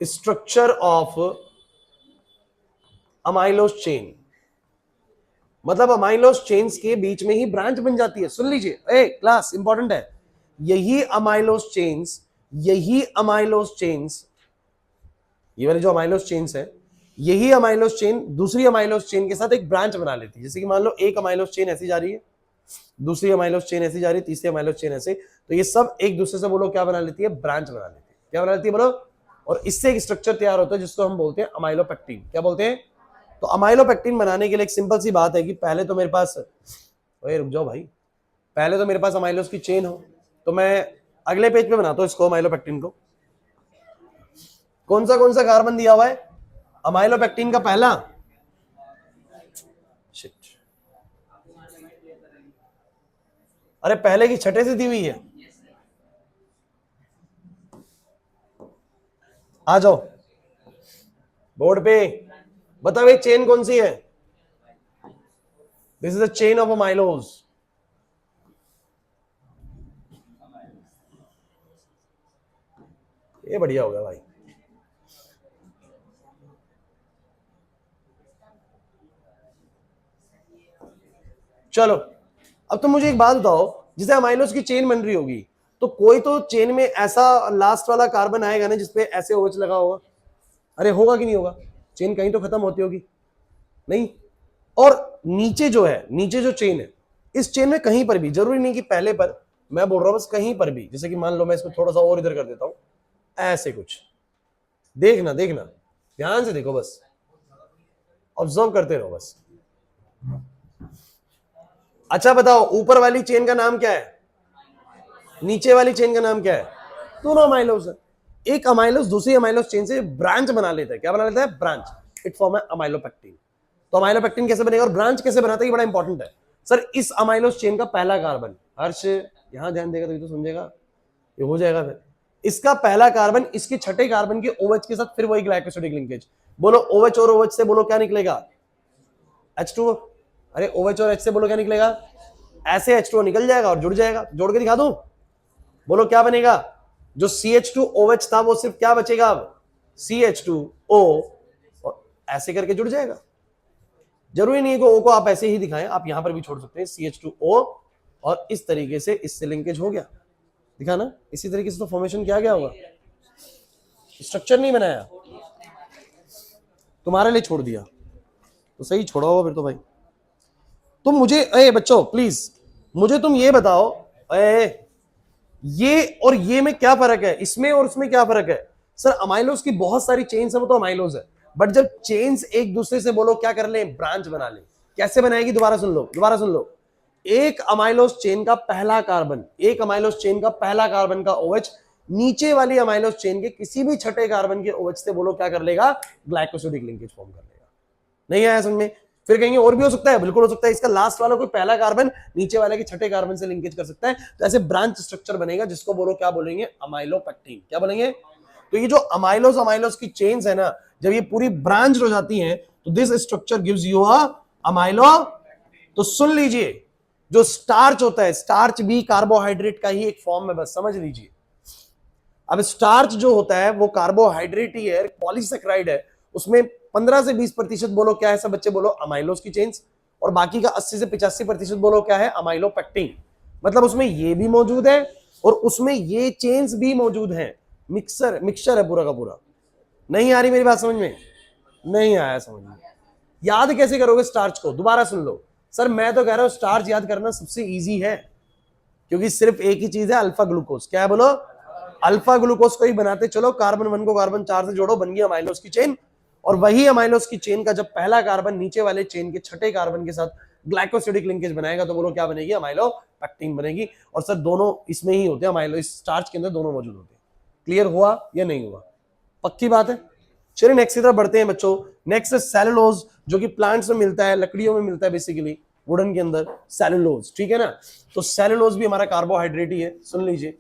structure of amylose chain, मतलब अमाइलोज चेन्स के बीच में ही ब्रांच बन जाती है। सुन लीजिए, क्लास इंपॉर्टेंट है, यही अमाइलोज चेन्स, यही अमाइलोज चेन्स, ये वाले जो अमाइलोज चेन्स है, यही अमाइलोज चेन दूसरी अमाइलोज चेन के साथ एक ब्रांच बना लेती है। जैसे कि मान लो एक अमाइलोज चेन ऐसी जा रही है, दूसरी अमाइलोज चेन ऐसी जा रही है, तीसरी अमाइलोज चेन ऐसे, तो ये सब एक दूसरे से बोलो क्या बना लेती है, ब्रांच बना लेती है। क्या बना लेती है बोलो, और इससे एक स्ट्रक्चर तैयार होता है जिसको हम बोलते हैं अमाइलोपेक्टिन। क्या बोलते हैं, तो अमाइलोपेक्टिन बनाने के लिए एक सिंपल सी बात है कि पहले तो मेरे पास, ओए रुक जाओ भाई, पहले तो मेरे पास अमाइलोज की चेन हो, तो मैं अगले पेज पे बनाता हूं इसको, अमाइलोपेक्टिन को। कौन सा कार्बन दिया हुआ है अमाइलोपेक्टिन का, पहला, शिट, अरे पहले की छठे से दी हुई है, आ जाओ बोर्ड पे, बताओ ये चेन कौन सी है, this is the chain of amylose. ये बढ़िया हो गया भाई। चलो अब तो मुझे एक बात बताओ, जिसे अमाइलोज की चेन बन रही होगी तो कोई तो चेन में ऐसा लास्ट वाला कार्बन आएगा ना जिसपे ऐसे ओएच लगा होगा, अरे होगा कि नहीं होगा, चेन कहीं तो खत्म होती होगी, नहीं। और नीचे जो है, नीचे जो चेन है, इस चेन में कहीं पर भी, जरूरी नहीं कि पहले पर, मैं बोल रहा हूं बस कहीं पर भी, जैसे कि मान लो मैं इसको थोड़ा सा और इधर कर देता हूं, ऐसे कुछ, देखना देखना ध्यान से देखो, बस ऑब्जर्व करते रहो बस। अच्छा बताओ ऊपर वाली चेन का नाम क्या है, नीचे वाली चेन का नाम क्या है, दोनों अमाइलोज है। एक अमाइलोज दूसरी अमाइलोज चेन से ब्रांच बना लेता है, क्या बना लेता है, ब्रांच, इट फॉर्म है अमाइलोपेक्टिन। तो अमाइलोपेक्टिन कैसे बनेगा और ब्रांच कैसे बनाता है, ये बड़ा इंपॉर्टेंट है सर। इस अमाइलोज चेन का पहला कार्बन, हर्ष यहां ध्यान देगा तो समझेगा, ये हो जाएगा फिर, इसका पहला कार्बन इसके छठे कार्बन के OH के साथ फिर वही ग्लाइकोसिडिक लिंकेज, बोलो OH और OH से बोलो क्या निकलेगा, H2O। अरे OH और H से बोलो क्या निकलेगा, ऐसे H2O निकल जाएगा और जुड़ जाएगा, जोड़ के दिखा दूं, बोलो क्या बनेगा, जो CH2OH था वो सिर्फ क्या बचेगा अब, CH2O, और ऐसे करके जुड़ जाएगा। जरूरी नहीं है कि O को आप ऐसे ही दिखाएं, आप यहां पर भी छोड़ सकते हैं, CH2O, और इस तरीके से इससे लिंकेज हो गया, दिखा ना, इसी तरीके से तो फॉर्मेशन किया गया होगा, स्ट्रक्चर नहीं बनाया, तुम्हारे लिए छोड़ दिया, तो सही छोड़ा होगा फिर तो भाई। तुम मुझे बच्चों प्लीज मुझे तुम ये बताओ, ये और ये में क्या फर्क है, इसमें और उसमें क्या फर्क है। सर अमाइलोज की बहुत सारी चेन्स है, वो तो अमाइलोज है, बट जब चेन्स एक दूसरे से बोलो क्या कर ले, ब्रांच बना ले, कैसे बनाएगी, दोबारा सुन लो, दोबारा सुन लो। एक अमाइलोस चेन का पहला कार्बन, एक अमाइलोस चेन का पहला कार्बन का OH नीचे वाली अमाइलोस चेन के किसी भी छठे कार्बन के OH से बोलो क्या कर लेगा, ग्लाइकोसिडिक लिंकेज फॉर्म कर लेगा। नहीं आया समझ में? फिर कहेंगे और भी हो सकता है, बिल्कुल हो सकता है, इसका लास्ट वाला कोई पहला कार्बन नीचे वाले के छठे कार्बन से लिंकेज कर सकता है। तो ऐसे ब्रांच स्ट्रक्चर बनेगा जिसको बोलो क्या बोलेंगे, अमाइलोपेक्टिन। क्या बोलेंगे? तो ये जो अमाइलोस अमाइलोस की चेन्स है ना, जब ये पूरी ब्रांच हो जाती हैं तो दिस स्ट्रक्चर गिव्स यू अ अमाइलो। तो सुन लीजिए, जो स्टार्च होता है, स्टार्च भी कार्बोहाइड्रेट का ही एक फॉर्म है, बस समझ लीजिए। अब स्टार्च जो होता है वो कार्बोहाइड्रेट ही है, पॉलीसेक्राइड है, उसमें 15 से 20% बोलो क्या है सब बच्चे, बोलो अमाइलोस की चेन्स, और बाकी का 80 से 85% बोलो क्या है, अमाइलोपेक्टिन। मतलब उसमें ये भी मौजूद है और उसमें ये चेन्स भी मौजूद हैं। मिक्सचर है पूरा का पूरा। नहीं आ रही मेरी बात समझ में? नहीं आया समझ में? याद कैसे करोगे स्टार्च को, दोबारा सुन लो। सर मैं तो कह रहा हूं स्टार्च याद करना सबसे इजी है, क्योंकि सिर्फ एक ही चीज है, अल्फा ग्लूकोज। क्या है बोलो? अल्फा ग्लूकोज को ही बनाते चलो, कार्बन 1 को कार्बन 4 से जोड़ो, बन गई अमाइलोस की चेन। और वही अमाइलोस की चेन का जब पहला कार्बन नीचे वाले चेन के छठे कार्बन के साथ ग्लाइकोसिडिक लिंकेज बनाएगा तो बोलो क्या बनेगी, अमाइलोपेक्टिन बनेगी। और सर दोनों इसमें ही होते हैं, अमाइलो इस स्टार्च के अंदर दोनों मौजूद होते हैं। क्लियर हुआ या नहीं हुआ? पक्की बात है। चलिए नेक्स्ट की तरफ बढ़ते हैं बच्चों। नेक्स्ट है सेलुलोज, जो कि प्लांट्स में मिलता है, लकड़ियों में मिलता है, बेसिकली वुडन के अंदर सेलुलोज। ठीक है ना? तो सेलुलोज भी हमारा कार्बोहाइड्रेट ही है, सुन लीजिए।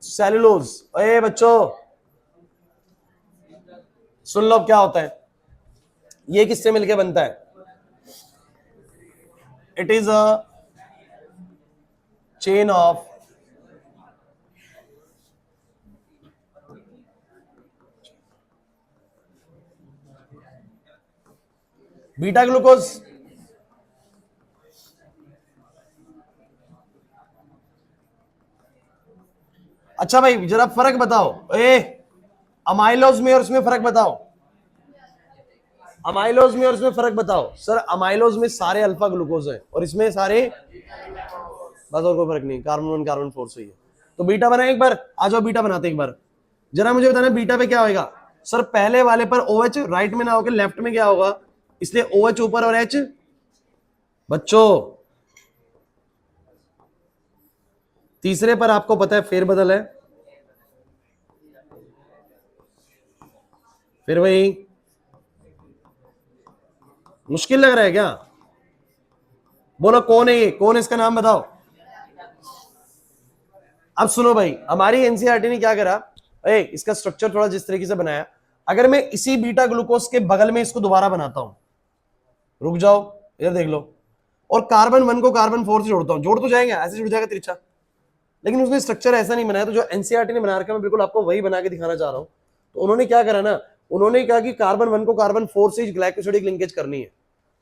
सेलुलोज, ए बच्चों सुन लो क्या होता है, ये किससे मिलके बनता है? It is a chain of beta glucose. अच्छा भाई जरा फर्क बताओ, अमाइलोज में और उसमें फर्क बताओ, अमाइलोज में और उसमें फर्क बताओ। सर अमाइलोज में सारे अल्फा ग्लूकोज है और इसमें सारे, बस और कोई फर्क नहीं, कार्बन 1 कार्बन 4 से ही है। तो बीटा बनाए एक बार, आ जाओ बीटा बनाते एक बार। जरा मुझे बताना बीटा पे क्या होगा। सर पहले वाले पर OH राइट में ना होकर लेफ्ट में क्या होगा, इसलिए OH ऊपर और H बच्चों। तीसरे पर आपको पता है फेरबदल है, फिर वही मुश्किल लग रहा है क्या? बोलो कौन है ये, कौन है, इसका नाम बताओ। अब सुनो भाई, हमारी एनसीईआरटी ने क्या करा, इसका स्ट्रक्चर थोड़ा जिस तरीके से बनाया, अगर मैं इसी बीटा ग्लूकोज के बगल में इसको दोबारा बनाता हूं, रुक जाओ इधर देख लो, और कार्बन 1 को कार्बन 4 से जोड़ता हूं, जोड़ तो जाएंगे, ऐसे जुड़ जाएगा तिरछा, लेकिन उसने स्ट्रक्चर ऐसा नहीं बनाया। तो जो एनसीईआरटी ने बना रखा है मैं बिल्कुल आपको वही बना के दिखाना चाह रहा हूं। तो उन्होंने क्या करा ना, उन्होंने कहा कि कार्बन 1 को कार्बन 4 से ग्लाइकोसिडिक लिंकेज करनी है,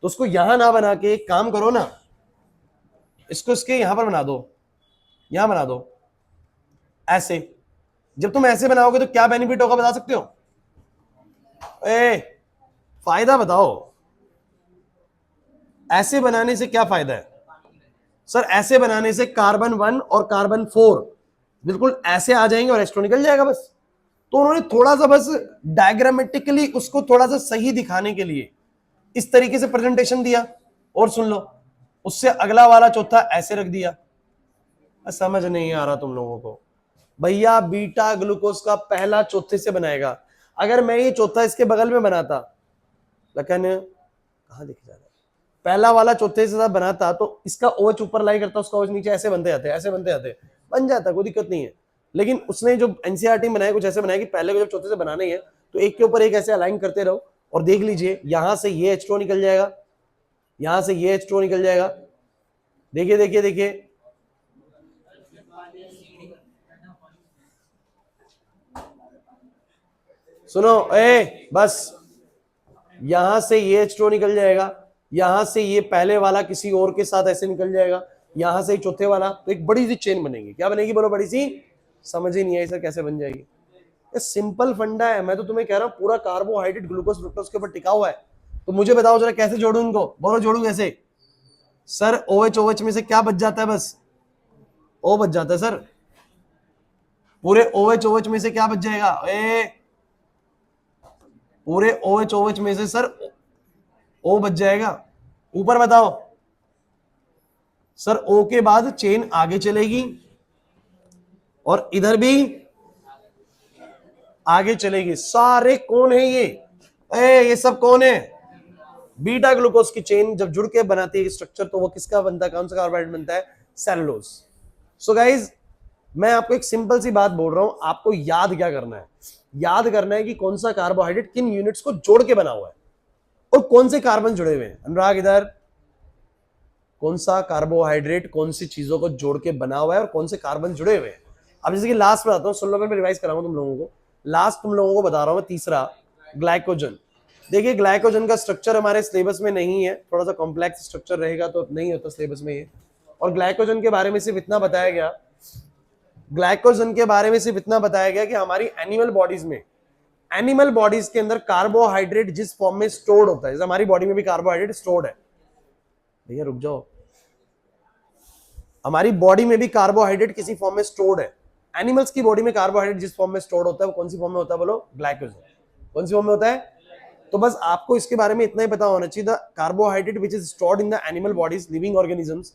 तो उसको यहां ना बना के एक काम करो ना, इसको इसके यहां पर बना दो, यहां बना दो ऐसे। जब तुम ऐसे बनाओगे तो क्या बेनिफिट होगा बता सकते हो? फायदा बताओ, ऐसे बनाने से क्या फायदा है? सर ऐसे बनाने से कार्बन 1 और कार्बन 4 बिल्कुल ऐसे आ जाएंगे और एस्ट्रो निकल जाएगा बस। तो उन्होंने थोड़ा सा बस डायग्रामेटिकली उसको थोड़ा सा सही दिखाने के लिए इस तरीके से प्रेजेंटेशन दिया, और सुन लो उससे अगला वाला चौथा ऐसे रख दिया। समझ नहीं आ रहा तुम लोगों को? भैया बीटा ग्लूकोज का पहला चौथे से बनाएगा, अगर मैं ये चौथा इसके बगल में बनाता, लेकिन कहां दिख जा रहा है, पहला वाला चौथे से बनाता तो इसका OH ऊपर लाई करता, उसका OH नीचे, ऐसे बनते जाते, ऐसे बनते जाते, बन जाता, कोई दिक्कत नहीं है। लेकिन उसने जो एनसीईआरटी बनाया कुछ ऐसे बनाया कि पहले को जब चौथे से बनाने है तो एक के ऊपर एक ऐसे अलाइन करते रहो, और देख लीजिए यहां से ये H2 निकल जाएगा, यहां से ये H2 निकल जाएगा, देखिए देखिए देखिए, सुनो बस यहां से ये H2 निकल जाएगा, यहां से ये पहले वाला किसी और के साथ ऐसे निकल जाएगा, यहां से चौथे वाला, तो एक बड़ी सी चेन बनेगी। क्या बनेगी बोलो? बड़ी सी। समझ ही नहीं आई सर कैसे बन जाएगी? ये सिंपल फंडा है, मैं तो तुम्हें कह रहा हूं पूरा कार्बोहाइड्रेट ग्लूकोज फ्रुक्टोज के ऊपर टिका हुआ है। तो मुझे बताओ जरा कैसे जोड़ू इनको, बोलो जोड़ू कैसे? सर OH में से क्या बच जाता है? बस O बच जाता है सर, पूरे OH में से क्या बच जाएगा? पूरे OH में से सर ओ बच जाएगा। ऊपर बताओ सर, ओ के बाद चेन आगे चलेगी और इधर भी आगे चलेगी। सारे कौन है ये? ये सब कौन है? बीटा ग्लूकोज की चेन जब जुड़ के बनाती है स्ट्रक्चर, तो वो किसका बनता है? कौन सा कार्बोहाइड्रेट बनता है? सेलुलोज। सो गाइज, मैं आपको एक सिंपल सी बात बोल रहा हूं, आपको याद क्या करना है? याद करना है कि कौन सा कार्बोहाइड्रेट किन यूनिट्स को जोड़ के बना हुआ है और कौन से कार्बन जुड़े हुए हैं। अनुराग इधर, कौन सा कार्बोहाइड्रेट कौन सी चीजों को जोड़ के बना हुआ है और कौन से कार्बन जुड़े हुए हैं। अब जैसे कि लास्ट में आता हूं, सुन लो, मैं रिवाइज कराऊंगा तुम लोगों को। लास्ट तुम लोगों को बता रहा हूं मैं, तीसरा ग्लाइकोजन। देखिए, ग्लाइकोजन का स्ट्रक्चर हमारे सिलेबस में नहीं है, थोड़ा सा कॉम्प्लेक्स स्ट्रक्चर रहेगा तो नहीं होता सिलेबस में ये। और ग्लाइकोजन के बारे में सिर्फ इतना बताया गया, ग्लाइकोजन के बारे में सिर्फ इतना बताया गया कि हमारी एनिमल बॉडीज में, एनिमल बॉडीज के अंदर कार्बोहाइड्रेट जिस फॉर्म में स्टोर्ड होता है, जैसे हमारी बॉडी में भी कार्बोहाइड्रेट स्टोर्ड है। भैया रुक जाओ, हमारी बॉडी में भी कार्बोहाइड्रेट किसी फॉर्म में स्टोर्ड है। एनिमल्स की बॉडी में कार्बोहाइड्रेट जिस फॉर्म में स्टोर्ड होता है वो कौन सी फॉर्म में होता है? बोलो, ग्लाइकोजन। कौन सी फॉर्म में होता है? तो बस आपको इसके बारे में इतना ही पता होना चाहिए, the carbohydrate which is stored in the animal bodies, living organisms,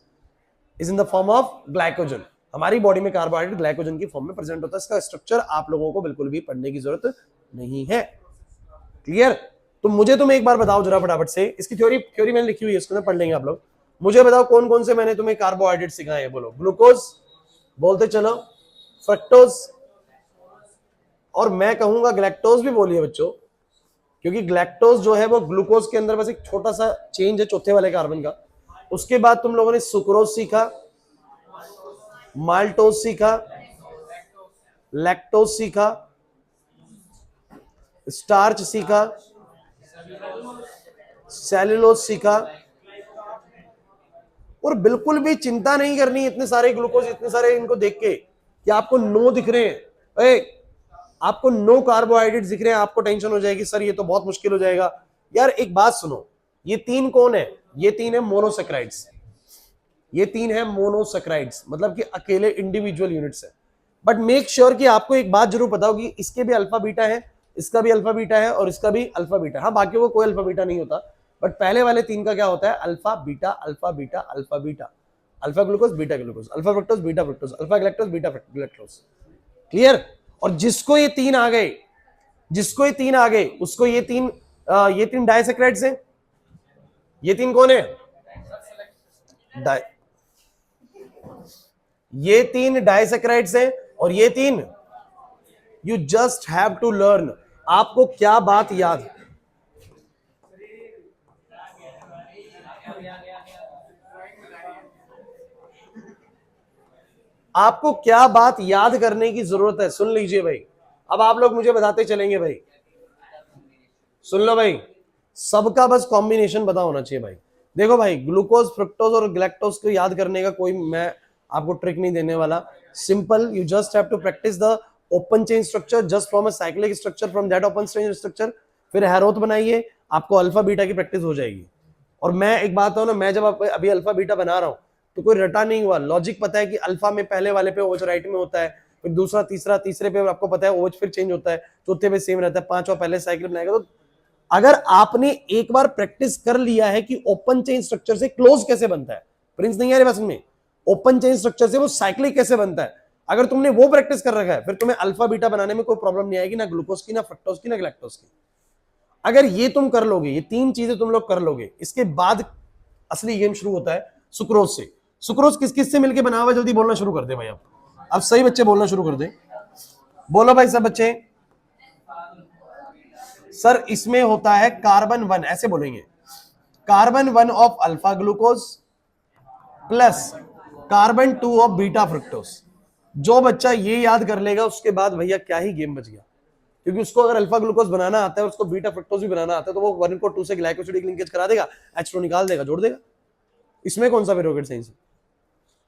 is in the form of glycogen. हमारी बॉडी में कार्बोहाइड्रेट ग्लाइकोजन की फॉर्म में प्रेजेंट होता है। इसका स्ट्रक्चर आप लोगों को बिल्कुल भी पढ़ने की जरूरत नहीं है। क्लियर? तो मुझे तुम एक बार बताओ जरा फटाफट से, इसकी थ्योरी मैंने लिखी हुई है, इसको पढ़ लेंगे आप लोग। मुझे बताओ कौन कौन से मैंने तुम्हें कार्बोहाइड्रेट सिखाए हैं? बोलो, ग्लूकोज, बोलते चलो, फ्रक्टोज, और मैं कहूंगा ग्लैक्टोज भी बोलिए बच्चों, क्योंकि ग्लैक्टोज जो है वो ग्लूकोज के अंदर बस एक छोटा सा चेंज है चौथे वाले कार्बन का। उसके बाद तुम लोगों ने सुक्रोज सीखा, माल्टोज सीखा, लैक्टोज सीखा, स्टार्च सीखा, सेलुलोज सीखा। और बिल्कुल भी चिंता नहीं करनी इतने सारे ग्लूकोज, इतने सारे इनको देख के कि आपको 9 दिख रहे हैं, आपको 9 कार्बोहाइड्रेट दिख रहे हैं, आपको टेंशन हो जाएगी, सर ये तो बहुत मुश्किल हो जाएगा। यार एक बात सुनो, ये 3 कौन है? ये 3 है मोनोसेक्राइड्स। ये 3 है मोनोसेक्राइड्स, मतलब कि अकेले इंडिविजुअल यूनिट्स है। बट मेक श्योर कि आपको एक बात जरूर पता होगी, इसके भी अल्फा बीटा है, इसका भी अल्फा बीटा है और इसका भी अल्फा बीटा। हाँ, बाकी को कोई अल्फा बीटा नहीं होता, बट पहले वाले 3 का क्या होता है? Alpha beta, alpha beta, alpha beta. Alpha glucose, beta glucose, alpha fructose, beta fructose, alpha galactose, beta galactose. Clear? और जिसको ये 3 आ गए, जिसको ये 3 आ गए, उसको ये 3 डाइसेक्राइड्स हैं। ये 3 कौन है? ये 3 डाइसेक्राइड्स हैं और ये 3, you just have to learn. आपको क्या बात याद, आपको क्या बात याद करने की जरूरत है? सुन लीजिए भाई, अब आप लोग मुझे बताते चलेंगे भाई। सुन लो भाई, सबका बस कॉम्बिनेशन पता होना चाहिए भाई। देखो भाई, ग्लूकोज, फ्रुक्टोज और ग्लैक्टोज को याद करने का कोई मैं आपको ट्रिक नहीं देने वाला। Simple, you just have to practice the open chain structure just from a cyclic structure, from that open chain structure. फिर हैरोथ बनाइए, आपको अल्फा बीटा की प्रैक्टिस हो जाएगी। और मैं एक बात हो ना, मैं जब अभी अल्फा बीटा बना रहा हूं तो कोई रटा नहीं हुआ, लॉजिक पता है कि अल्फा में पहले वाले पे ओएच राइट में होता है, फिर दूसरा, तीसरा, तीसरे पे आपको पता है ओएच फिर चेंज होता है, चौथे पे सेम रहता है, पांचवा पहले साइकिल बनाएगा। तो अगर आपने एक बार प्रैक्टिस कर लिया है कि ओपन चेन स्ट्रक्चर से क्लोज कैसे बनता है, प्रिंस नहीं आ रही बात में, ओपन चेन स्ट्रक्चर से वो साइक्लिक कैसे बनता है, अगर तुमने वो प्रैक्टिस कर रखा है, फिर तुम्हें अल्फा बीटा बनाने में कोई प्रॉब्लम नहीं आएगी, ना ग्लूकोज की, ना फ्रक्टोज की, ना ग्लैक्टोज की। अगर ये तुम कर लोगे, ये 3 चीजें तुम लोग कर लोगे, इसके बाद असली गेम शुरू होता है सुक्रोज से। सुक्रोज किस किस से मिलकर बना हुआ? जल्दी बोलना शुरू कर दे भाई, अब सही बच्चे बोलना शुरू कर दे। बोलो भाई सब बच्चे। सर इसमें होता है कार्बन 1, ऐसे बोलेंगे, carbon 1 of alpha glucose plus carbon 2 of beta fructose. जो बच्चा ये याद कर लेगा उसके बाद भैया क्या ही गेम बच गया, क्योंकि उसको अगर अल्फा ग्लूकोज बनाना आता है, उसको बीटा फ्रुक्टोज भी बनाना आता है, तो वो 1 को 2 से ग्लाइकोसिडिक लिंकेज करा देगा, H2 निकाल देगा, जोड़ देगा। इसमें कौन सा फिर रॉकेट साइंस है?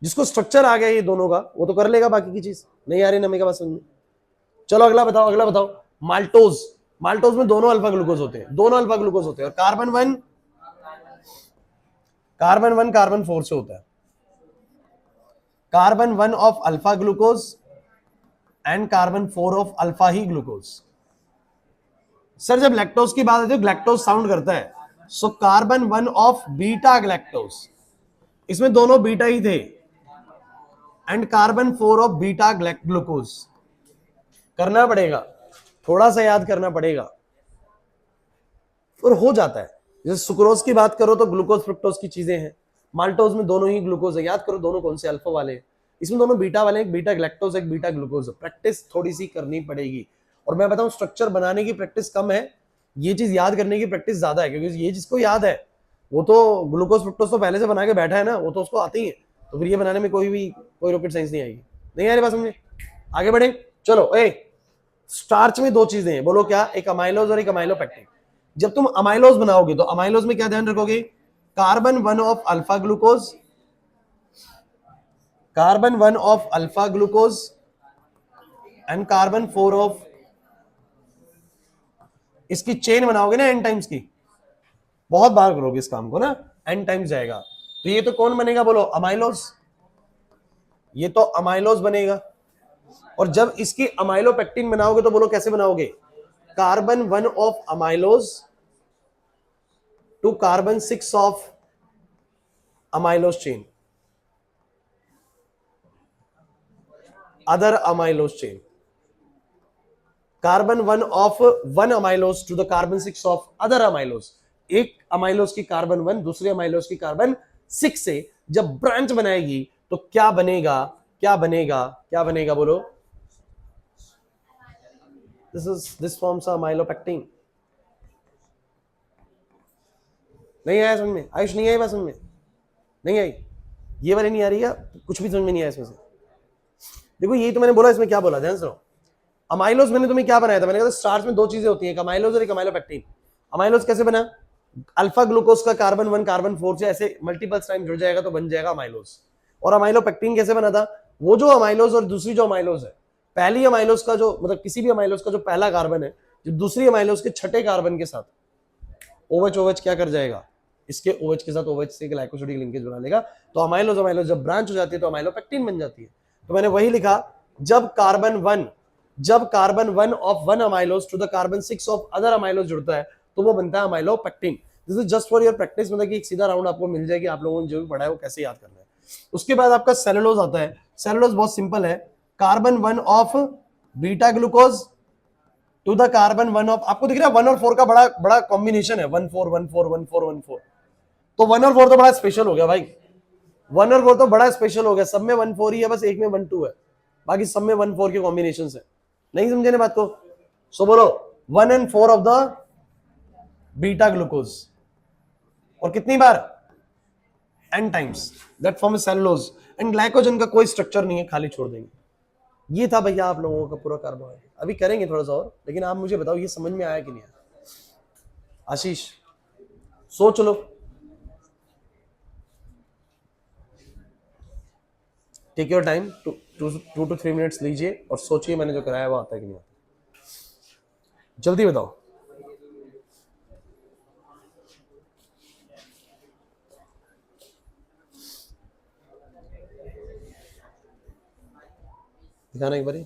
जिसको स्ट्रक्चर आ गया ये दोनों का, वो तो कर लेगा, बाकी की चीज नहीं आ रही ना मेरे पास समझ में। चलो अगला बताओ, अगला बताओ। माल्टोज, माल्टोज में दोनों अल्फा ग्लूकोज होते हैं, दोनों अल्फा ग्लूकोज होते हैं, और कार्बन 1 कार्बन 4 से होता है। Carbon 1 of alpha glucose and carbon 4 of alpha he glucose. Sir जब लैक्टोज की बात आती है, ग्लैक्टोज साउंड करता है, so carbon 1 of beta galactose, इसमें दोनों बीटा ही थे, and carbon 4 of beta glucose. करना पड़ेगा, थोड़ा सा याद करना पड़ेगा, और हो जाता है। जैसे सुक्रोज की बात करो तो ग्लूकोज फ्रुक्टोज की चीजें हैं, माल्टोज में दोनों ही ग्लूकोज है, याद करो दोनों कौन से, अल्फा वाले। इसमें दोनों बीटा वाले, एक बीटा ग्लैक्टोज एक बीटा ग्लूकोज। प्रैक्टिस थोड़ी सी करनी पड़ेगी, और मैं बताऊं स्ट्रक्चर बनाने की प्रैक्टिस कम है, ये चीज याद करने की प्रैक्टिस ज्यादा है, क्योंकि ये जिसको याद है वो तो ग्लूकोज फ्रुक्टोज तो पहले से बना के बैठा है ना, वो तो उसको आती ही है, तो फिर ये बनाने में कोई रॉकेट साइंस नहीं आएगी। नहीं आ रही बात समझे? आगे बढ़े, चलो। स्टार्च में दो चीजें हैं, बोलो क्या? एक अमाइलोज और एक अमाइलोपेक्टिन। जब तुम अमाइलोज बनाओगे तो अमाइलोज में क्या ध्यान रखोगे? Carbon 1 of alpha glucose, carbon 1 of alpha glucose and carbon 4 of, इसकी चेन बनाओगे ना एन टाइम्स की, बहुत बार करोगे इस काम को ना, एन टाइम्स जाएगा, तो ये तो कौन बनेगा बोलो? अमाइलोज। ये तो अमाइलोज बनेगा। और जब इसकी अमाइलोपेक्टिन बनाओगे तो बोलो कैसे बनाओगे? Carbon 1 of amylose to carbon 6 of amylose chain, other amylose chain. Carbon 1 of 1 amylose to the carbon 6 of other amylose. एक अमाइलोज की कार्बन 1 दूसरे अमाइलोज की कार्बन 6 से जब ब्रांच बनाएगी तो क्या बनेगा? क्या बनेगा? क्या बनेगा बोलो? This forms amylopectin. नहीं आया समझ में? आयुष नहीं आई बात समझ में? नहीं आई? ये वाली नहीं आ रही है, कुछ भी समझ में नहीं आया इसमें से? देखो यही तो मैंने बोला, इसमें क्या बोला ध्यान सुनो। अमाइलोज मैंने तुम्हें क्या बनाया था? मैंने कहा स्टार्च में दो चीजें होती हैं, एक अमाइलोज और एक अमाइलोपेक्टिन। अमाइलोज कैसे बना? अल्फा ग्लूकोज का कार्बन 1 कार्बन 4 से ऐसे मल्टीपल टाइम जुड़ जाएगा तो बन जाएगा अमाइलोज। और अमाइलोपेक्टिन कैसे बना था? वो जो अमाइलोज और दूसरी जो अमाइलोज है, पहली अमाइलोज का जो मतलब किसी भी अमाइलोज का जो पहला कार्बन है, जो दूसरी अमाइलोज के छठे कार्बन के साथ OH OH क्या कर जाएगा? इसके OH के साथ OH से ग्लाइकोसिडिक लिंकेज बना लेगा, तो अमाइलोज अमाइलोज जब ब्रांच हो जाती है तो अमाइलोपेक्टिन बन जाती है। तो मैंने वही लिखा, जब carbon 1 of 1 amylose to the carbon 6 of other amylose जुड़ता है तो वो बनता है amylopectin. This is just for your practice, मतलब कि एक सीधा राउंड आपको मिल जाएगी, आप लोगों ने जो भी पढ़ा है वो कैसे याद करना है। उसके बाद आपका सेलुलोज आता है। सेलुलोज बहुत सिंपल है, carbon 1 of beta glucose to the carbon 1 of, आपको दिख रहा है 1 और 4 का बड़ा बड़ा कॉम्बिनेशन है, 1 4 1 4 1 4 1 4। तो 1 और 4 तो बड़ा स्पेशल हो गया भाई, 1 और 4 तो बड़ा स्पेशल हो गया, सब में 1 4 ही है, बस एक में 1 2 है, बाकी सब में 1 4 के कॉम्बिनेशन है। नहीं समझे ना बात को? सो बोलो 1 and 4 of the beta glucose, और कितनी बार? n times, that form cellulose. And glycogen का कोई स्ट्रक्चर नहीं है, खाली छोड़ देंगे। ये था भैया आप लोगों का पूरा कार्बोहाइड्रेट। अभी करेंगे थोड़ा सा और, लेकिन आप मुझे बताओ ये समझ में आया कि नहीं आया? आशीष सोच लो, take your time, 2 to 3 minutes लीजिए और सोचिए मैंने जो कराया वो आता है कि नहीं आता। जल्दी बताओ। दिखाना एक बारी।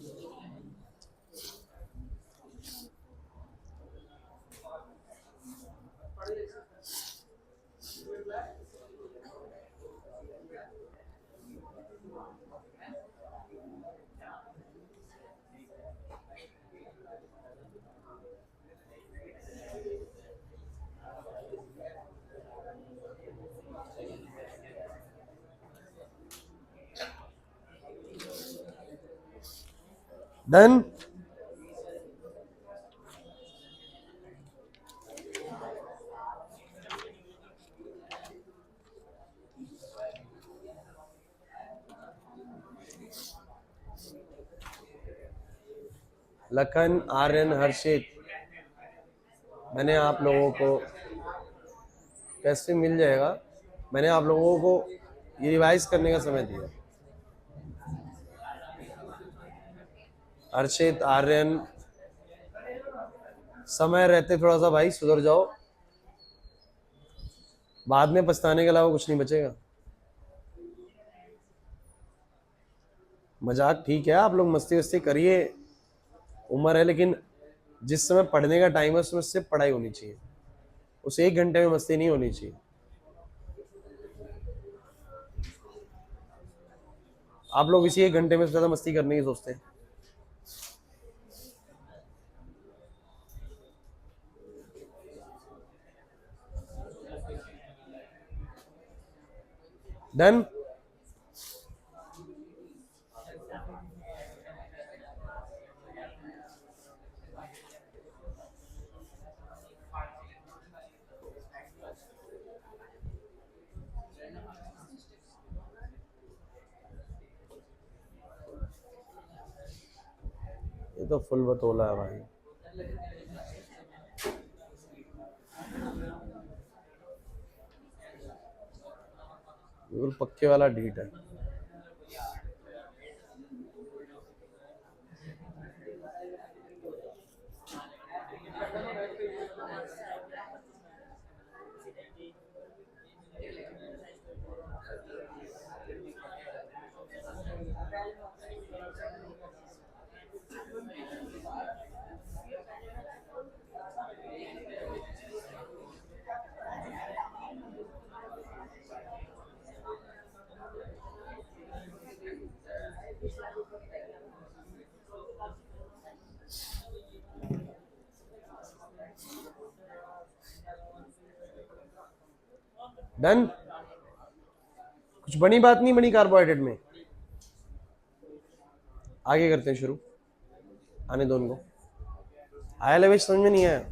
डन? लखन, आर्यन, हर्षित, मैंने आप लोगों को कैसे मिल जाएगा, मैंने आप लोगों को ये रिवाइज करने का समय दिया। हर्षित, आर्यन, समय रहते थोड़ा सा भाई सुधर जाओ, बाद में पछताने के अलावा कुछ नहीं बचेगा। मजाक ठीक है, आप लोग मस्ती वस्ती करिए, उम्र है, लेकिन जिस समय पढ़ने का टाइम है उसमें से पढ़ाई होनी चाहिए। उस 1 घंटे में मस्ती नहीं होनी चाहिए। आप लोग इसी 1 घंटे में ज्यादा मस्ती करने की सोचते हैं। डन। ये तो फुल बतौला है भाई। बिल्कुल पक्के वाला डीट है। डन। कुछ बड़ी बात नहीं बनी कार्बोहाइड्रेट में। आगे करते हैं शुरू। आने दो उनको। आया लेवेश समझ में नहीं आया?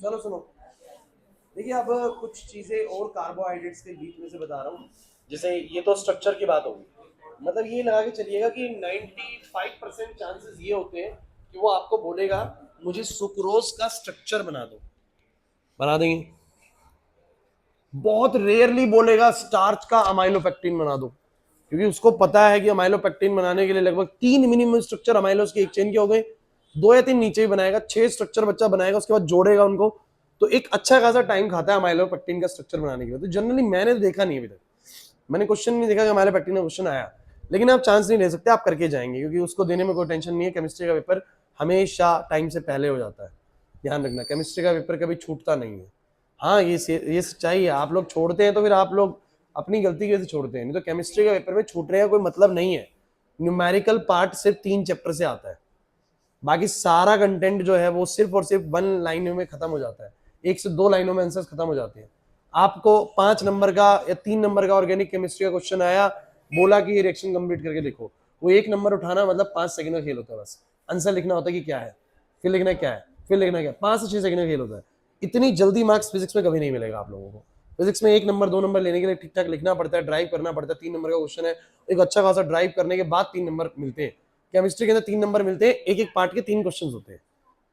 चलो सुनो, देखिए अब कुछ चीजें और कार्बोहाइड्रेट्स के बीच में से बता रहा हूँ। जैसे ये तो स्ट्रक्चर की बात होगी, मतलब ये लगा के चलिएगा कि 95% चांसेस ये होते हैं कि वो आपको बोलेगा मुझे सुक्रोज का स्ट्रक्चर बना दो, बना देंगे। बहुत रेयरली बोलेगा स्टार्च का अमाइलोपेक्टिन बना दो, क्योंकि उसको पता है कि अमाइलोपेक्टिन बनाने के लिए लगभग 3 मिनिमम स्ट्रक्चर अमाइलोस के एक चेन के हो गए, 2 या 3 नीचे ही बनाएगा, 6 स्ट्रक्चर बच्चा बनाएगा, उसके बाद जोड़ेगा उनको, तो एक अच्छा खासा टाइम खाता है अमाइलोपेक्टिन का स्ट्रक्चर बनाने के लिए। तो जनरली मैंने देखा नहीं अभी तक, मैंने क्वेश्चन नहीं देखा कि अमाइलोपेक्टिन का क्वेश्चन आया, लेकिन आप चांस नहीं ले सकते, आप करके जाएंगे, क्योंकि उसको देने में कोई टेंशन नहीं है। केमिस्ट्री का पेपर हमेशा टाइम से पहले हो जाता है, ध्यान रखना, केमिस्ट्री का पेपर कभी छूटता नहीं है। हाँ, ये सच्चाई है, आप लोग छोड़ते हैं तो फिर आप लोग अपनी गलती की वजह से छोड़ते हैं, नहीं तो केमिस्ट्री का पेपर में छूटने का कोई मतलब नहीं है। न्यूमेरिकल पार्ट सिर्फ 3 चैप्टर से आता है, बाकी सारा कंटेंट जो है वो सिर्फ और सिर्फ 1 लाइन में खत्म हो जाता है, 1 से 2 लाइनों में आंसर्स खत्म हो जाते हैं। आपको 5 नंबर का या 3 नंबर का ऑर्गेनिक केमिस्ट्री का क्वेश्चन आया, बोला कि ये रिएक्शन कंप्लीट करके देखो, वो 1 नंबर उठाना मतलब 5 सेकंड का खेल होता है, बस आंसर लिखना होता है कि क्या है, फिर लिखना क्या है, फिर लिखना क्या है, 5 से 6 सेकंड का खेल होता है। इतनी जल्दी मार्क्स फिजिक्स में कभी नहीं मिलेगा आप लोगों को। फिजिक्स में 1 नंबर 2 नंबर लेने के लिए ठीक ठाक लिखना पड़ता है, ड्राइव करना पड़ता है। 3 नंबर का क्वेश्चन है, एक अच्छा खासा ड्राइव करने के बाद 3 नंबर मिलते हैं। केमिस्ट्री के अंदर 3 नंबर मिलते हैं, एक एक पार्ट के 3 क्वेश्चन होते हैं,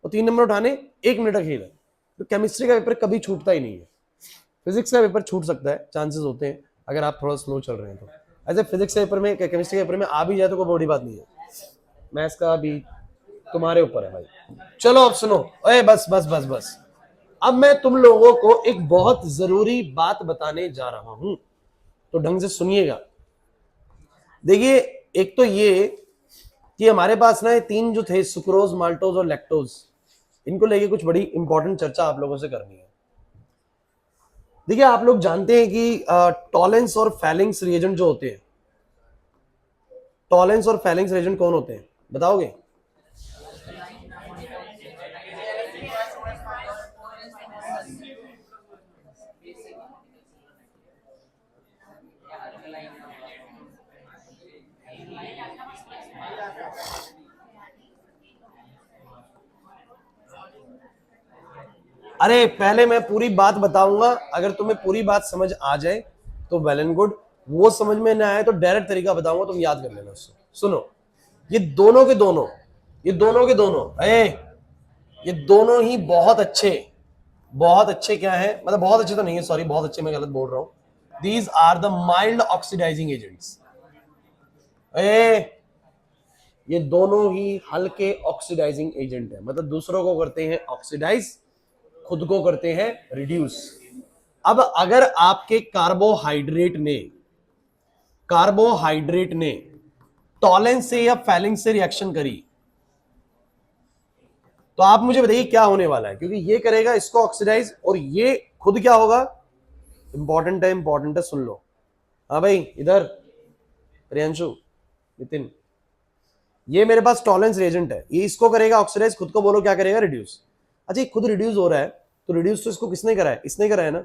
और 3 नंबर उठाने 1 मिनट का खेल है। तो केमिस्ट्री का पेपर कभी छूटता ही नहीं है। फिजिक्स का पेपर छूट सकता है, चांसेस होते हैं अगर आप थोड़ा स्लो चल रहे हैं तो। ऐसे फिजिक्स के पेपर में, केमिस्ट्री के पेपर में आ भी जाए तो कोई बड़ी बात नहीं है, मैथ्स का भी तुम्हारे ऊपर है भाई। चलो अब सुनो, अरे बस बस बस बस, अब मैं तुम लोगों को एक बहुत जरूरी बात बताने जा रहा हूं, तो ढंग से सुनिएगा। देखिए, एक तो ये कि हमारे पास ना 3 जो थे, सुक्रोज, माल्टोज और लैक्टोज, इनको लेके कुछ बड़ी इंपॉर्टेंट चर्चा आप लोगों से करनी है। देखिए, आप लोग जानते हैं कि टॉलेंस और फैलिंग्स रिएजेंट जो होते हैं, टॉलेंस और फैलिंग्स रिएजेंट कौन होते हैं, बताओगे? अरे पहले मैं पूरी बात बताऊंगा, अगर तुम्हें पूरी बात समझ आ जाए तो वेल एंड गुड, वो समझ में ना आए तो डायरेक्ट तरीका बताऊंगा, तुम याद कर लेना उसको। सुनो, ये दोनों के दोनों, ये दोनों के दोनों, ये दोनों ही बहुत अच्छे, बहुत अच्छे क्या है, मतलब बहुत अच्छे तो नहीं है, सॉरी, बहुत अच्छे मैं गलत बोल रहा हूं। These are the mild oxidising agents. ये दोनों ही हल्के ऑक्सीडाइजिंग एजेंट है, मतलब दूसरों को करते हैं ऑक्सीडाइज, खुद को करते हैं रिड्यूस। अब अगर आपके कार्बोहाइड्रेट ने टॉलेंस से या फैलिंग्स से रिएक्शन करी, तो आप मुझे बताइए क्या होने वाला है, क्योंकि ये करेगा इसको ऑक्सीडाइज और ये खुद क्या होगा। इंपॉर्टेंट है, इंपॉर्टेंट है, सुन लो। हाँ भाई, इधर प्रियांशु, नितिन, ये मेरे पास टॉलेंस रिएजेंट है, ये इसको करेगा ऑक्सीडाइज, खुद को बोलो क्या करेगा, रिड्यूस। अच्छा, खुद रिड्यूस हो रहा है, तो रिड्यूस तो इसको किसने करा है, इसने करा है ना।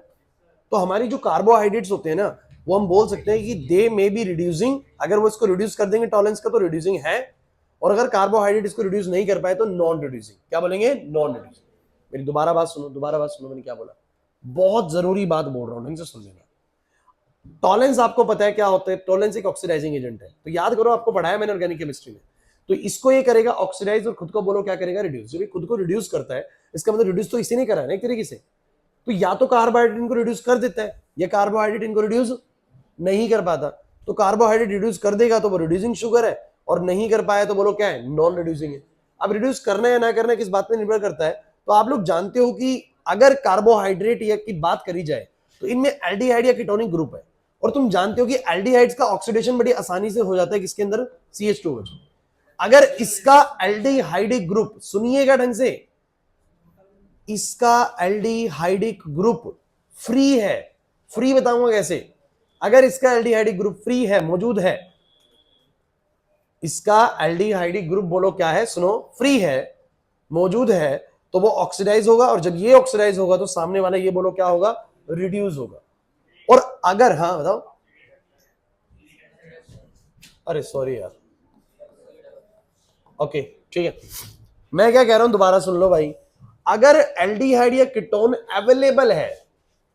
तो हमारी जो कार्बोहाइड्रेट्स होते हैं ना, वो हम बोल सकते हैं कि दे मे बी रिड्यूसिंग, अगर वो इसको रिड्यूस कर देंगे टॉलेंस का तो रिड्यूसिंग है, और अगर कार्बोहाइड्रेट इसको रिड्यूस नहीं कर पाए तो नॉन रिड्यूसिंग। क्या बोलेंगे, नॉन रिड्यूसिंग। मेरी दोबारा बात सुनो, मैंने क्या बोला, बहुत जरूरी बात बोल रहा हूं, ढंग से सुन लेना। टॉलेंस आपको पता है क्या होता है, टॉलेंस एक ऑक्सीडाइजिंग एजेंट है, तो याद करो, आपको पढ़ाया मैंने ऑर्गेनिक केमिस्ट्री में। तो इसको ये करेगा ऑक्सीडाइज और खुद को बोलो क्या करेगा, रिड्यूस। जब ये खुद को रिड्यूस करता है, इसका मतलब रिड्यूस तो इसी ने करा है ना एक तरीके से। तो या तो कार्बोहाइड्रेट इनको रिड्यूस कर देता है, या कार्बोहाइड्रेट इनको रिड्यूस नहीं कर पाता। तो कार्बोहाइड्रेट रिड्यूस कर देगा तो वो रिड्यूसिंग शुगर है, और नहीं कर पाया तो बोलो क्या है, नॉन रिड्यूसिंग है। अब रिड्यूस करना या ना करना किस बात पे निर्भर करता है, तो आप लोग जानते हो कि अगर कार्बोहाइड्रेट की बात करी जाए तो इनमें एल्डिहाइड या कीटोनिक ग्रुप है, और तुम जानते हो कि एल्डिहाइड्स का ऑक्सीडेशन बड़ी आसानी से हो जाता है किसके अंदर, CH2। अगर इसका एल्डिहाइडिक ग्रुप, सुनिएगा ढंग से, इसका एल्डिहाइडिक ग्रुप फ्री है, फ्री बताऊंगा कैसे। अगर इसका एल्डिहाइडिक ग्रुप फ्री है, मौजूद है, इसका एल्डिहाइडिक ग्रुप बोलो क्या है, सुनो, फ्री है, मौजूद है, तो वो ऑक्सीडाइज होगा, और जब ये ऑक्सीडाइज होगा तो सामने वाला ये बोलो क्या होगा, रिड्यूस होगा। और अगर, हाँ बताओ, अरे सॉरी यार, ओके ठीक है, मैं क्या कह रहा हूं दोबारा सुन लो भाई। अगर एल्डिहाइड या कीटोन अवेलेबल है,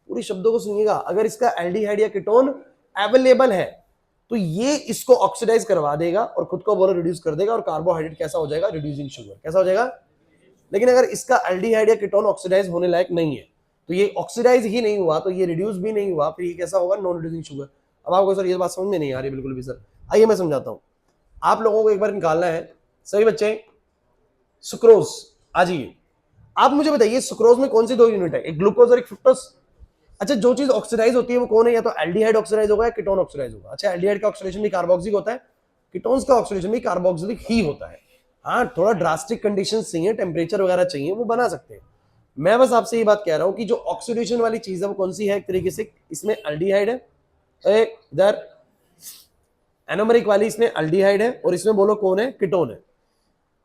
पूरी शब्दों को सुनिएगा, अगर इसका एल्डिहाइड या कीटोन अवेलेबल है तो ये इसको ऑक्सीडाइज करवा देगा और खुद को बोलो रिड्यूस कर देगा, और कार्बोहाइड्रेट कैसा हो जाएगा, रिड्यूसिंग शुगर, कैसा हो जाएगा। लेकिन अगर इसका एल्डिहाइड या कीटोन ऑक्सीडाइज होने लायक नहीं है, तो ये ऑक्सीडाइज ही नहीं हुआ, तो ये रिड्यूस भी नहीं हुआ, फिर ये कैसा होगा, नॉन रिड्यूसिंग शुगर। अब आपको सर ये बात समझ में नहीं आ रही बिल्कुल भी सर, आइए मैं समझाता हूं। आप लोगों को एक बार निकालना है, सही बच्चे, सुक्रोज। आ जाइए, आप मुझे बताइए सुक्रोज में कौन सी 2 यूनिट है, एक ग्लूकोज और एक फ्रुक्टोज। अच्छा, जो चीज ऑक्सीडाइज होती है वो कौन है, या तो एल्डिहाइड ऑक्सीडाइज होगा या कीटोन ऑक्सीडाइज होगा। अच्छा, एल्डिहाइड का ऑक्सीडेशन भी कार्बोक्सिलिक होता है, कीटोन्स का ऑक्सीडेशन भी कार्बोक्सिलिक ही होता है। हाँ, थोड़ा ड्रास्टिक कंडीशन चाहिए, टेम्परेचर वगैरह चाहिए, वो बना सकते हैं। मैं बस आपसे ये बात कह रहा हूं कि जो ऑक्सीडेशन वाली चीज है वो कौन सी है, एक तरीके से इसमें अल्डिहाइड है, इधर एनोमरिक वाली इसमें अल्डिहाइड है, और इसमें बोलो कौन है, कीटोन है।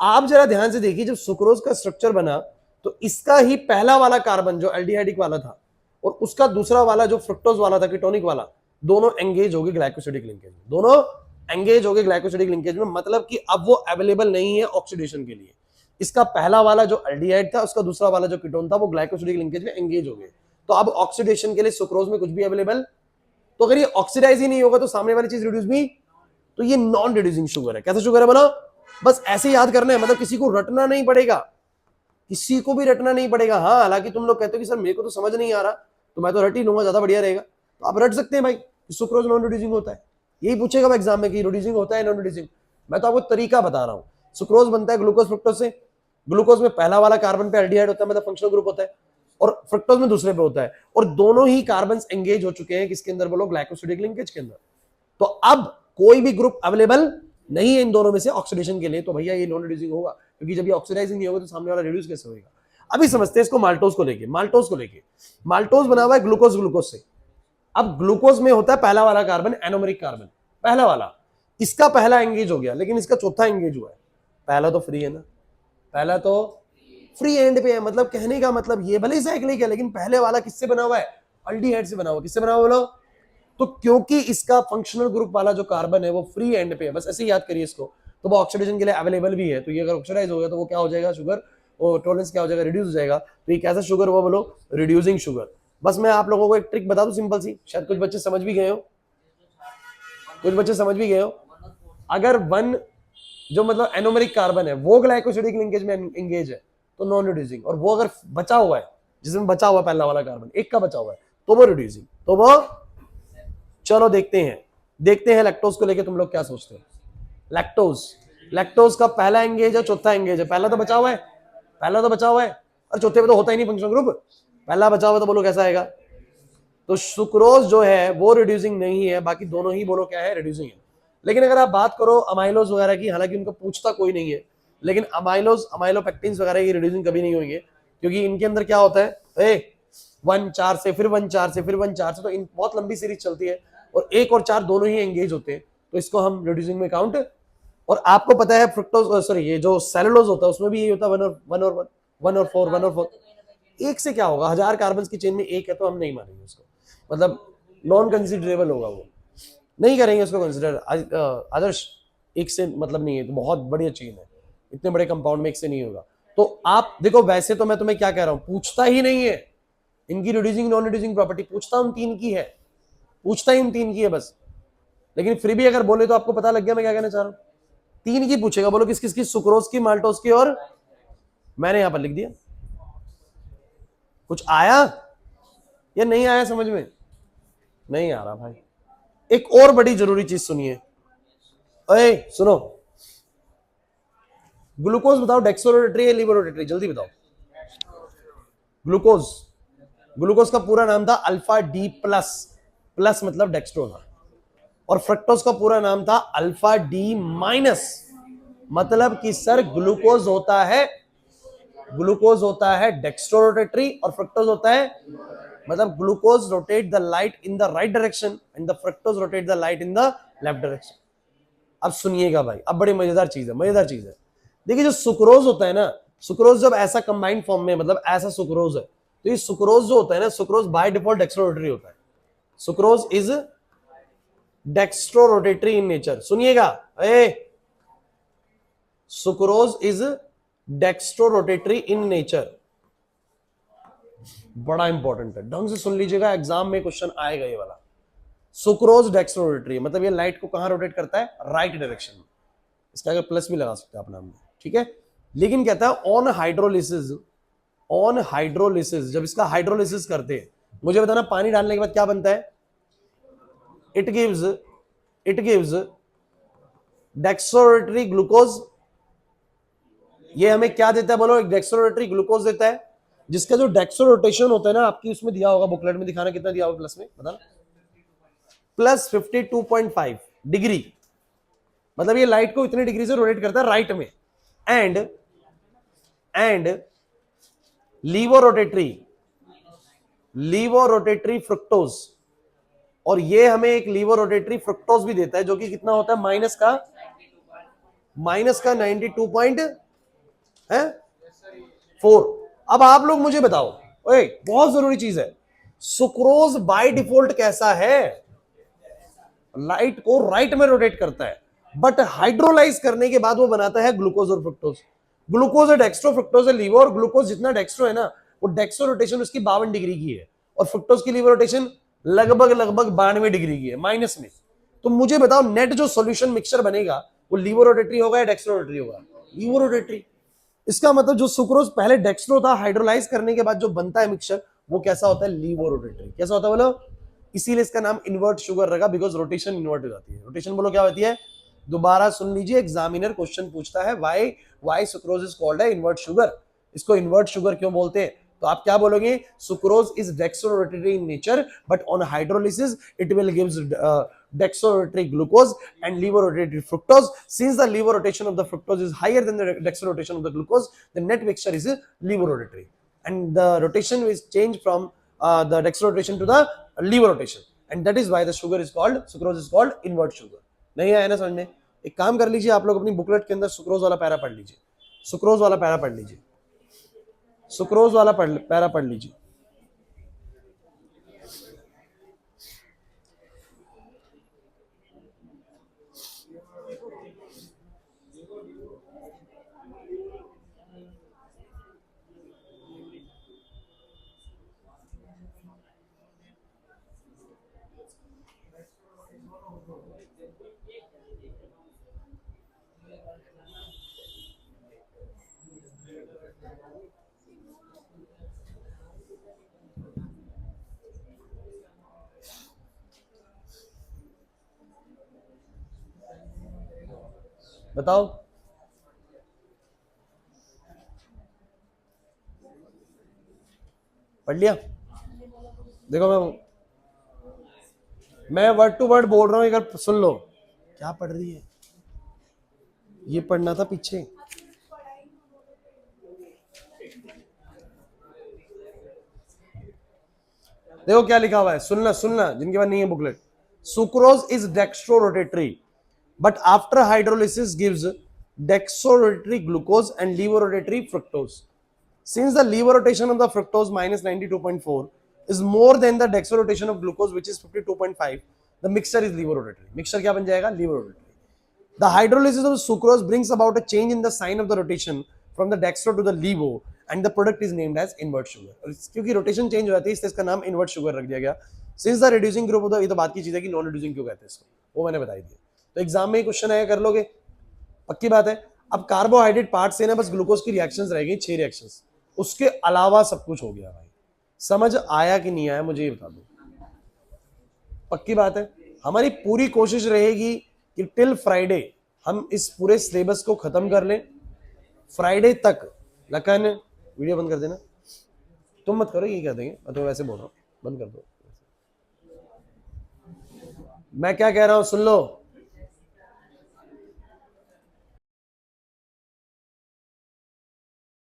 आप जरा ध्यान से देखिए, जब सुक्रोज का स्ट्रक्चर बना तो इसका ही पहला वाला कार्बन जो एल्डिहाइडिक वाला था और उसका दूसरा वाला जो फ्रुक्टोज वाला था, कीटोनिक वाला, दोनों एंगेज हो गए ग्लाइकोसिडिक लिंकेज में, दोनों एंगेज हो गए ग्लाइकोसिडिक लिंकेज में। मतलब कि अब वो अवेलेबल नहीं है ऑक्सीडेशन के लिए। इसका पहला वाला जो एल्डिहाइड था, उसका दूसरा वाला जो कीटोन था, वो ग्लाइकोसिडिक लिंकेज में एंगेज हो गए। तो अब ऑक्सीडेशन के लिए सुक्रोज में कुछ भी अवेलेबल, तो अगर ये ऑक्सीडाइज ही नहीं होगा तो सामने वाली चीज रिड्यूस भी, तो ये नॉन रिड्यूसिंग शुगर है। कैसा शुगर है बोलो? बस ऐसे याद करना है, मतलब किसी को रटना नहीं पड़ेगा, किसी को भी रटना नहीं पड़ेगा। हाँ, हालांकि तुम लोग कहते हो कि सर मेरे को तो समझ नहीं आ रहा, तो मैं तो रट ही लूंगा, ज्यादा बढ़िया रहेगा। तो आप रट सकते हैं भाई, सुक्रोज नॉन रिड्यूसिंग होता है। यही पूछेगा एग्जाम में कि रिड्यूसिंग होता है नॉन रिड्यूसिंग। मैं तो आपको तरीका बता रहा हूँ। सुक्रोज बनता है ग्लूकोज फ्रुक्टोज से। ग्लूकोज में पहला वाला कार्बन पे एल्डिहाइड होता है, मतलब फंक्शनल ग्रुप होता है, और फ्रुक्टोज में दूसरे पे होता है, और दोनों ही कार्बन एंगेज हो चुके हैं किसके अंदर बोलो, ग्लाइकोसिडिक लिंकेज के अंदर। तो अब कोई भी ग्रुप अवेलेबल नहीं है इन दोनों में से ऑक्सीडेशन के लिए, तो भैया ये नॉन रिड्यूसिंग होगा, क्योंकि जब ये ऑक्सीडाइजिंग नहीं होगा तो सामने वाला रिड्यूस कैसे होगा। अभी समझते हैं इसको माल्टोज को लेके। माल्टोज बना हुआ है ग्लूकोज से। अब ग्लूकोज में होता है पहला वाला कार्बन, एनोमरिक कार्बन, पहला वाला, इसका पहला एंगेज हो गया, लेकिन इसका चौथा एंगेज हुआ है। पहला तो फ्री है ना, पहला तो फ्री एंड पे है। मतलब कहने का मतलब ये, भले साइक्लिक है, लेकिन पहले वाला किससे बना हुआ है, अल्डिहाइड से बना हुआ। किससे बना हुआ बोलो? तो क्योंकि इसका फंक्शनल ग्रुप वाला जो कार्बन है वो फ्री एंड पे है, बस ऐसे ही याद करिए इसको, तो वो ऑक्सीडेशन के लिए अवेलेबल भी है। तो ये अगर ऑक्सीडाइज हो गया तो वो क्या हो जाएगा, शुगर, वो टॉलरेंस क्या हो जाएगा, रिड्यूस हो जाएगा। तो ये कैसा शुगर हुआ बोलो, रिड्यूसिंग शुगर। बस मैं आप लोगों को एक ट्रिक बता दूं सिंपल सी, शायद कुछ बच्चे समझ भी गए हो, कुछ बच्चे समझ भी गए हो। अगर वन जो मतलब एनोमेरिक कार्बन है वो ग्लाइकोसिडिक लिंकेज में एंगेज है तो नॉन रिड्यूसिंग, और वो अगर बचा हुआ है, जिसमें बचा हुआ पहला वाला कार्बन एक का बचा हुआ है, तो वो रिड्यूसिंग। तो वो चलो देखते हैं लैक्टोज को लेके तुम लोग क्या सोचते हो। लैक्टोज का पहला एंगेज है, चौथा एंगेज है, पहला तो बचा हुआ है, और चौथे पे तो होता ही नहीं फंक्शनल ग्रुप, पहला बचा हुआ, तो बोलो कैसा आएगा। तो सुक्रोज जो है वो रिड्यूसिंग नहीं है, बाकी दोनों ही बोलो क्या है, रिड्यूसिंग है। लेकिन अगर आप बात करो अमाइलोज वगैरह की, हालांकि उनको पूछता कोई नहीं है, लेकिन अमाइलोपेक्टिन्स वगैरह की रिड्यूसिंग कभी नहीं होंगे, क्योंकि इनके अंदर क्या होता है, 1-4 से फिर 1-4 से फिर 1-4 से, तो इन बहुत लंबी सीरीज चलती है, और 1 और 4 दोनों ही एंगेज होते हैं, तो इसको हम रिड्यूसिंग में काउंट। और आपको पता है फ्रुक्टोज, सॉरी, ये जो सेलुलोज होता है उसमें भी यही होता है, 1 और 4। एक से क्या होगा, 1000 कार्बन की चेन में एक है, तो हम नहीं मानेंगे उसको, मतलब नॉन कंसिडरेबल होगा, वो नहीं करेंगे उसको कंसिडर। आदर्श एक से मतलब नहीं है, तो बहुत बढ़िया चेन है, इतने बड़े कंपाउंड में एक से नहीं होगा। तो आप देखो, वैसे तो मैं तुम्हें क्या कह रहा हूं, पूछता ही नहीं है इनकी रिड्यूसिंग नॉन रिड्यूसिंग प्रॉपर्टी, पूछता उन तीन की है बस। लेकिन फिर भी अगर बोले तो आपको पता लग गया मैं क्या कहना चाह रहा हूं। 3 की पूछेगा, बोलो किस किस की, सुक्रोज की, माल्टोज की, और मैंने यहां पर लिख दिया। कुछ आया या नहीं आया समझ में? नहीं आ रहा भाई। एक और बड़ी जरूरी चीज सुनिए, अरे सुनो, ग्लूकोज बताओ, डेक्सोरोटेट्री या लिबोरोटेट्री, जल्दी बताओ। ग्लूकोज का पूरा नाम था अल्फा डी प्लस, प्लस मतलब डेक्स्ट्रो था, और फ्रक्टोज का पूरा नाम था अल्फा डी माइनस। मतलब कि सर ग्लूकोज होता है डेक्स्ट्रोरोटेट्री, और फ्रक्टोज होता है, मतलब glucose rotate the light in the right direction and the fructose rotate the light in the left direction. अब सुनिएगा भाई, अब बड़ी मजेदार चीज है। देखिए जो सुक्रोज होता है ना, सुक्रोज जब ऐसा कंबाइंड फॉर्म में, मतलब ऐसा सुक्रोज है, तो ये सुक्रोज जो होता है ना, सुक्रोज बाय डिफॉल्ट डेक्स्ट्रोरोटेटरी होता है। Sucrose is dextrorotatory in nature. सुनिएगा, sucrose is dextrorotatory in nature, बड़ा इंपॉर्टेंट है, ढंग से सुन लीजिएगा, एग्जाम में क्वेश्चन आएगा ये वाला। सुक्रोज डेक्स्ट्रोरोटेटरी मतलब ये लाइट को कहां रोटेट करता है, राइट डायरेक्शन में। इसका अगर प्लस भी लगा सकते हैं आप नाम में, ठीक है। लेकिन कहता है ऑन हाइड्रोलिसिस, जब इसका हाइड्रोलिसिस करते हैं, मुझे बताना पानी डालने के बाद क्या बनता है, इट गिव्स डेक्स्ट्रोरोटेटरी ग्लूकोज। ये हमें क्या देता है बोलो, एक डेक्स्ट्रोरोटेटरी ग्लूकोज देता है, जिसका जो डेक्स्ट्रोरोटेशन होता है ना, आपकी उसमें दिया होगा बुकलेट में, दिखाना कितना दिया होगा प्लस में, बताना, प्लस 52.5 डिग्री। मतलब ये लाइट को इतने डिग्री से रोटेट करता है राइट में। एंड लीवोरोटेटरी फ्रुक्टोज, और ये हमें एक लीवोरोटेटरी फ्रुक्टोज भी देता है जो कि कितना होता है माइनस का 92.4। अब आप लोग मुझे बताओ, ओए बहुत जरूरी चीज है, सुक्रोज बाय डिफॉल्ट कैसा है? लाइट को राइट में रोटेट करता है, बट हाइड्रोलाइज करने के बाद वो बनाता है ग्लूकोज और फ्रुक्टोज। ग्लूकोज है डेक्स्ट्रो, फ्रुक्टोज है लीवो, और ग्लूकोज जितना डेक्स्ट्रो है ना, वो डेक्स्ट्रो रोटेशन उसकी 52 डिग्री की है, और फ्रुक्टोज की लीवो रोटेशन लगभग 92 डिग्री की है, माइनस में। तो मुझे बताओ नेट जो सॉल्यूशन मिक्सचर बनेगा वो लीवो रोटेटरी होगा या डेक्स्ट्रो रोटेटरी होगा? Laevo rotatory. इसका मतलब जो सुक्रोज पहले डेक्स्ट्रो था, हाइड्रोलाइज करने के बाद जो बनता है मिक्सचर, वो कैसा होता है? Laevo rotatory. कैसा होता है बोलो? इसीलिए इसका नाम इन्वर्ट शुगर रखा, बिकॉज रोटेशन इन्वर्ट हो जाती है। रोटेशन बोलो क्या होती है? दोबारा सुन लीजिए, एग्जामिनर क्वेश्चन पूछता है व्हाई सुक्रोज इज कॉल्ड है इन्वर्ट शुगर। इसको इन्वर्ट शुगर क्यों बोलते हैं? तो आप क्या बोलोगे? Sucrose is dextrorotatory in nature, but on hydrolysis it will gives dextrorotatory glucose and levorotatory fructose. Since the lever rotation of the fructose is higher than the dextrorotation of the glucose, the net mixture is levorotatory, and the rotation is changed from the dextrorotation to the lever rotation, and that is why the sugar is called, sucrose is called invert sugar. नहीं आया ना समझ में? एक काम कर लीजिए, आप लोग अपनी बुकलेट के अंदर सुक्रोज वाला पैरा पढ़ लीजिए, सुक्रोज वाला पैरा पढ़ लीजिए, सुक्रोज वाला पैरा पढ़ लीजिए। बताओ पढ़ लिया? देखो मैं वर्ड टू वर्ड बोल रहा हूं, अगर सुन लो। क्या पढ़ रही है? ये पढ़ना था पीछे। देखो क्या लिखा हुआ है, सुनना सुनना जिनके पास नहीं है booklet. Sucrose is dextrorotatory, but after hydrolysis gives dextrorotatory glucose and levorotatory fructose. Since the lever rotation of the fructose minus 92.4 is more than the dextrorotation of glucose which is 52.5, the mixture is levorotatory. Mixture क्या बन जाएगा? Levorotatory. The hydrolysis of sucrose brings about a change in the sign of the rotation from the dextro to the levo, and the product is named as invert sugar. क्योंकि रोटेशन चेंज हो जाती है इसलिए इसका नाम इन्वर्ट शुगर रख दिया गया। Since the reducing group of the, ये तो बात की चीज है कि नॉन रिड्यूसिंग क्यों कहते हैं इसको, वो मैंने बताई दी। तो एग्जाम में क्वेश्चन आया, कर लोगे, पक्की बात है। अब कार्बोहाइड्रेट पार्ट से ना बस ग्लूकोज की रिएक्शंस रह गई, 6 रिएक्शंस, उसके अलावा सब कुछ हो गया। भाई समझ आया कि नहीं आया मुझे ये बता दो, पक्की बात है। हमारी पूरी कोशिश रहेगी कि टिल फ्राइडे हम इस पूरे सिलेबस को खत्म कर लें, फ्राइडे तक। लखन वीडियो बंद कर देना, तुम मत करो, ये कह देंगे, मैं तो वैसे बोल रहा हूँ, बंद कर दो। मैं क्या कह रहा हूं सुन लो,